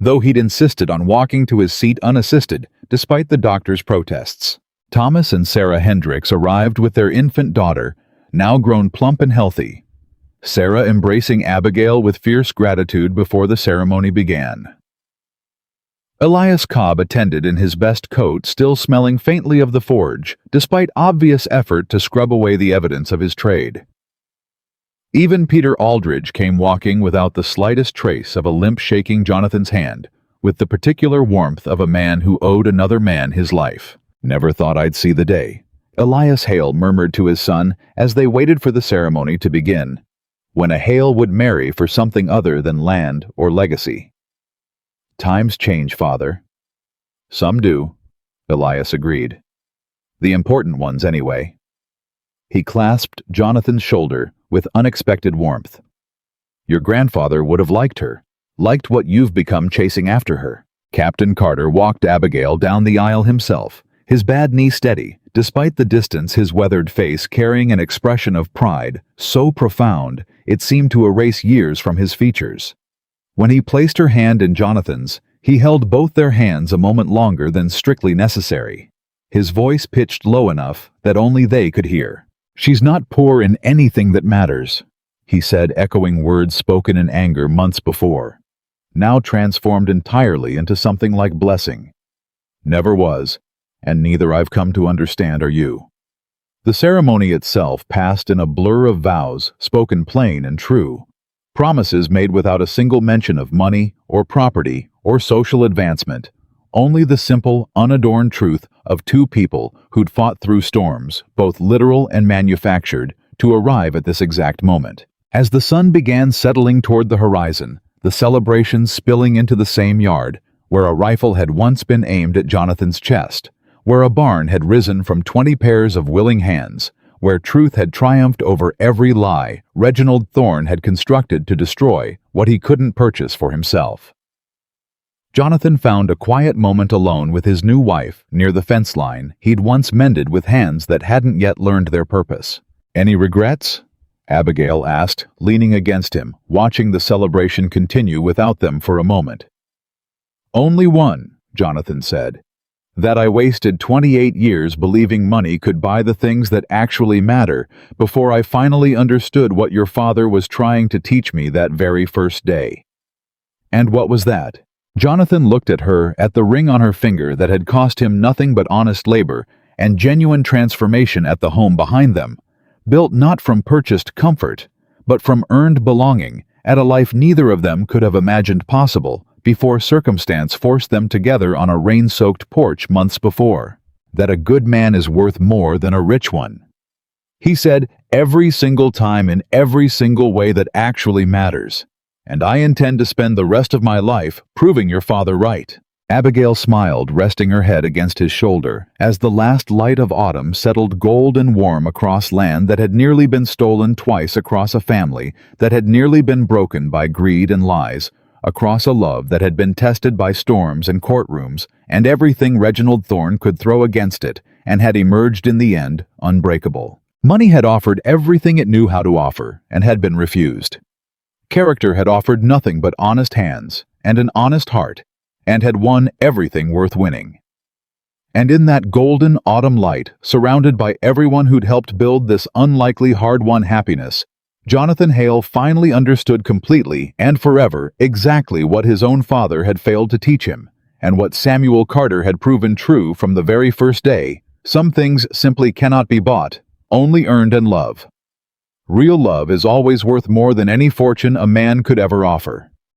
though he'd insisted on walking to his seat unassisted despite the doctor's protests. Thomas and Sarah Hendricks arrived with their infant daughter, now grown plump and healthy, Sarah embracing Abigail with fierce gratitude before the ceremony began. Elias Cobb attended in his best coat, still smelling faintly of the forge, despite obvious effort to scrub away the evidence of his trade. Even Peter Aldridge came walking without the slightest trace of a limp shaking Jonathan's hand, with the particular warmth of a man who owed another man his life. "Never thought I'd see the day," Elias Hale murmured to his son as they waited for the ceremony to begin, "when a Hale would marry for something other than land or legacy." "Times change, Father." "Some do," Elias agreed. "The important ones, anyway." He clasped Jonathan's shoulder with unexpected warmth. "Your grandfather would have liked her, liked what you've become chasing after her." Captain Carter walked Abigail down the aisle himself, his bad knee steady, despite the distance, his weathered face carrying an expression of pride so profound it seemed to erase years from his features. When he placed her hand in Jonathan's, he held both their hands a moment longer than strictly necessary, his voice pitched low enough that only they could hear. "She's not poor in anything that matters," he said, echoing words spoken in anger months before, now transformed entirely into something like blessing. "Never was, and neither I've come to understand are you." The ceremony itself passed in a blur of vows, spoken plain and true. Promises made without a single mention of money or property or social advancement. Only the simple, unadorned truth of two people who'd fought through storms, both literal and manufactured, to arrive at this exact moment. As the sun began settling toward the horizon, the celebration spilling into the same yard, where a rifle had once been aimed at Jonathan's chest, where a barn had risen from 20 pairs of willing hands, where truth had triumphed over every lie Reginald Thorne had constructed to destroy what he couldn't purchase for himself. Jonathan found a quiet moment alone with his new wife near the fence line he'd once mended with hands that hadn't yet learned their purpose. "Any regrets?" Abigail asked, leaning against him, watching the celebration continue without them for a moment. "Only one," Jonathan said. "That I wasted 28 years believing money could buy the things that actually matter before I finally understood what your father was trying to teach me that very first day." "And what was that?" Jonathan looked at her, at the ring on her finger that had cost him nothing but honest labor and genuine transformation at the home behind them, built not from purchased comfort, but from earned belonging at a life neither of them could have imagined possible before circumstance forced them together on a rain-soaked porch months before. "That a good man is worth more than a rich one," he said, "every single time in every single way that actually matters. And I intend to spend the rest of my life proving your father right." Abigail smiled, resting her head against his shoulder, as the last light of autumn settled gold and warm across land that had nearly been stolen twice, across a family that had nearly been broken by greed and lies, across a love that had been tested by storms and courtrooms and everything Reginald Thorne could throw against it, and had emerged in the end unbreakable. Money had offered everything it knew how to offer and had been refused. Character had offered nothing but honest hands and an honest heart, and had won everything worth winning. And in that golden autumn light, surrounded by everyone who'd helped build this unlikely hard-won happiness, Jonathan Hale finally understood completely and forever exactly what his own father had failed to teach him, and what Samuel Carter had proven true from the very first day: some things simply cannot be bought, only earned and loved. Real love is always worth more than any fortune a man could ever offer.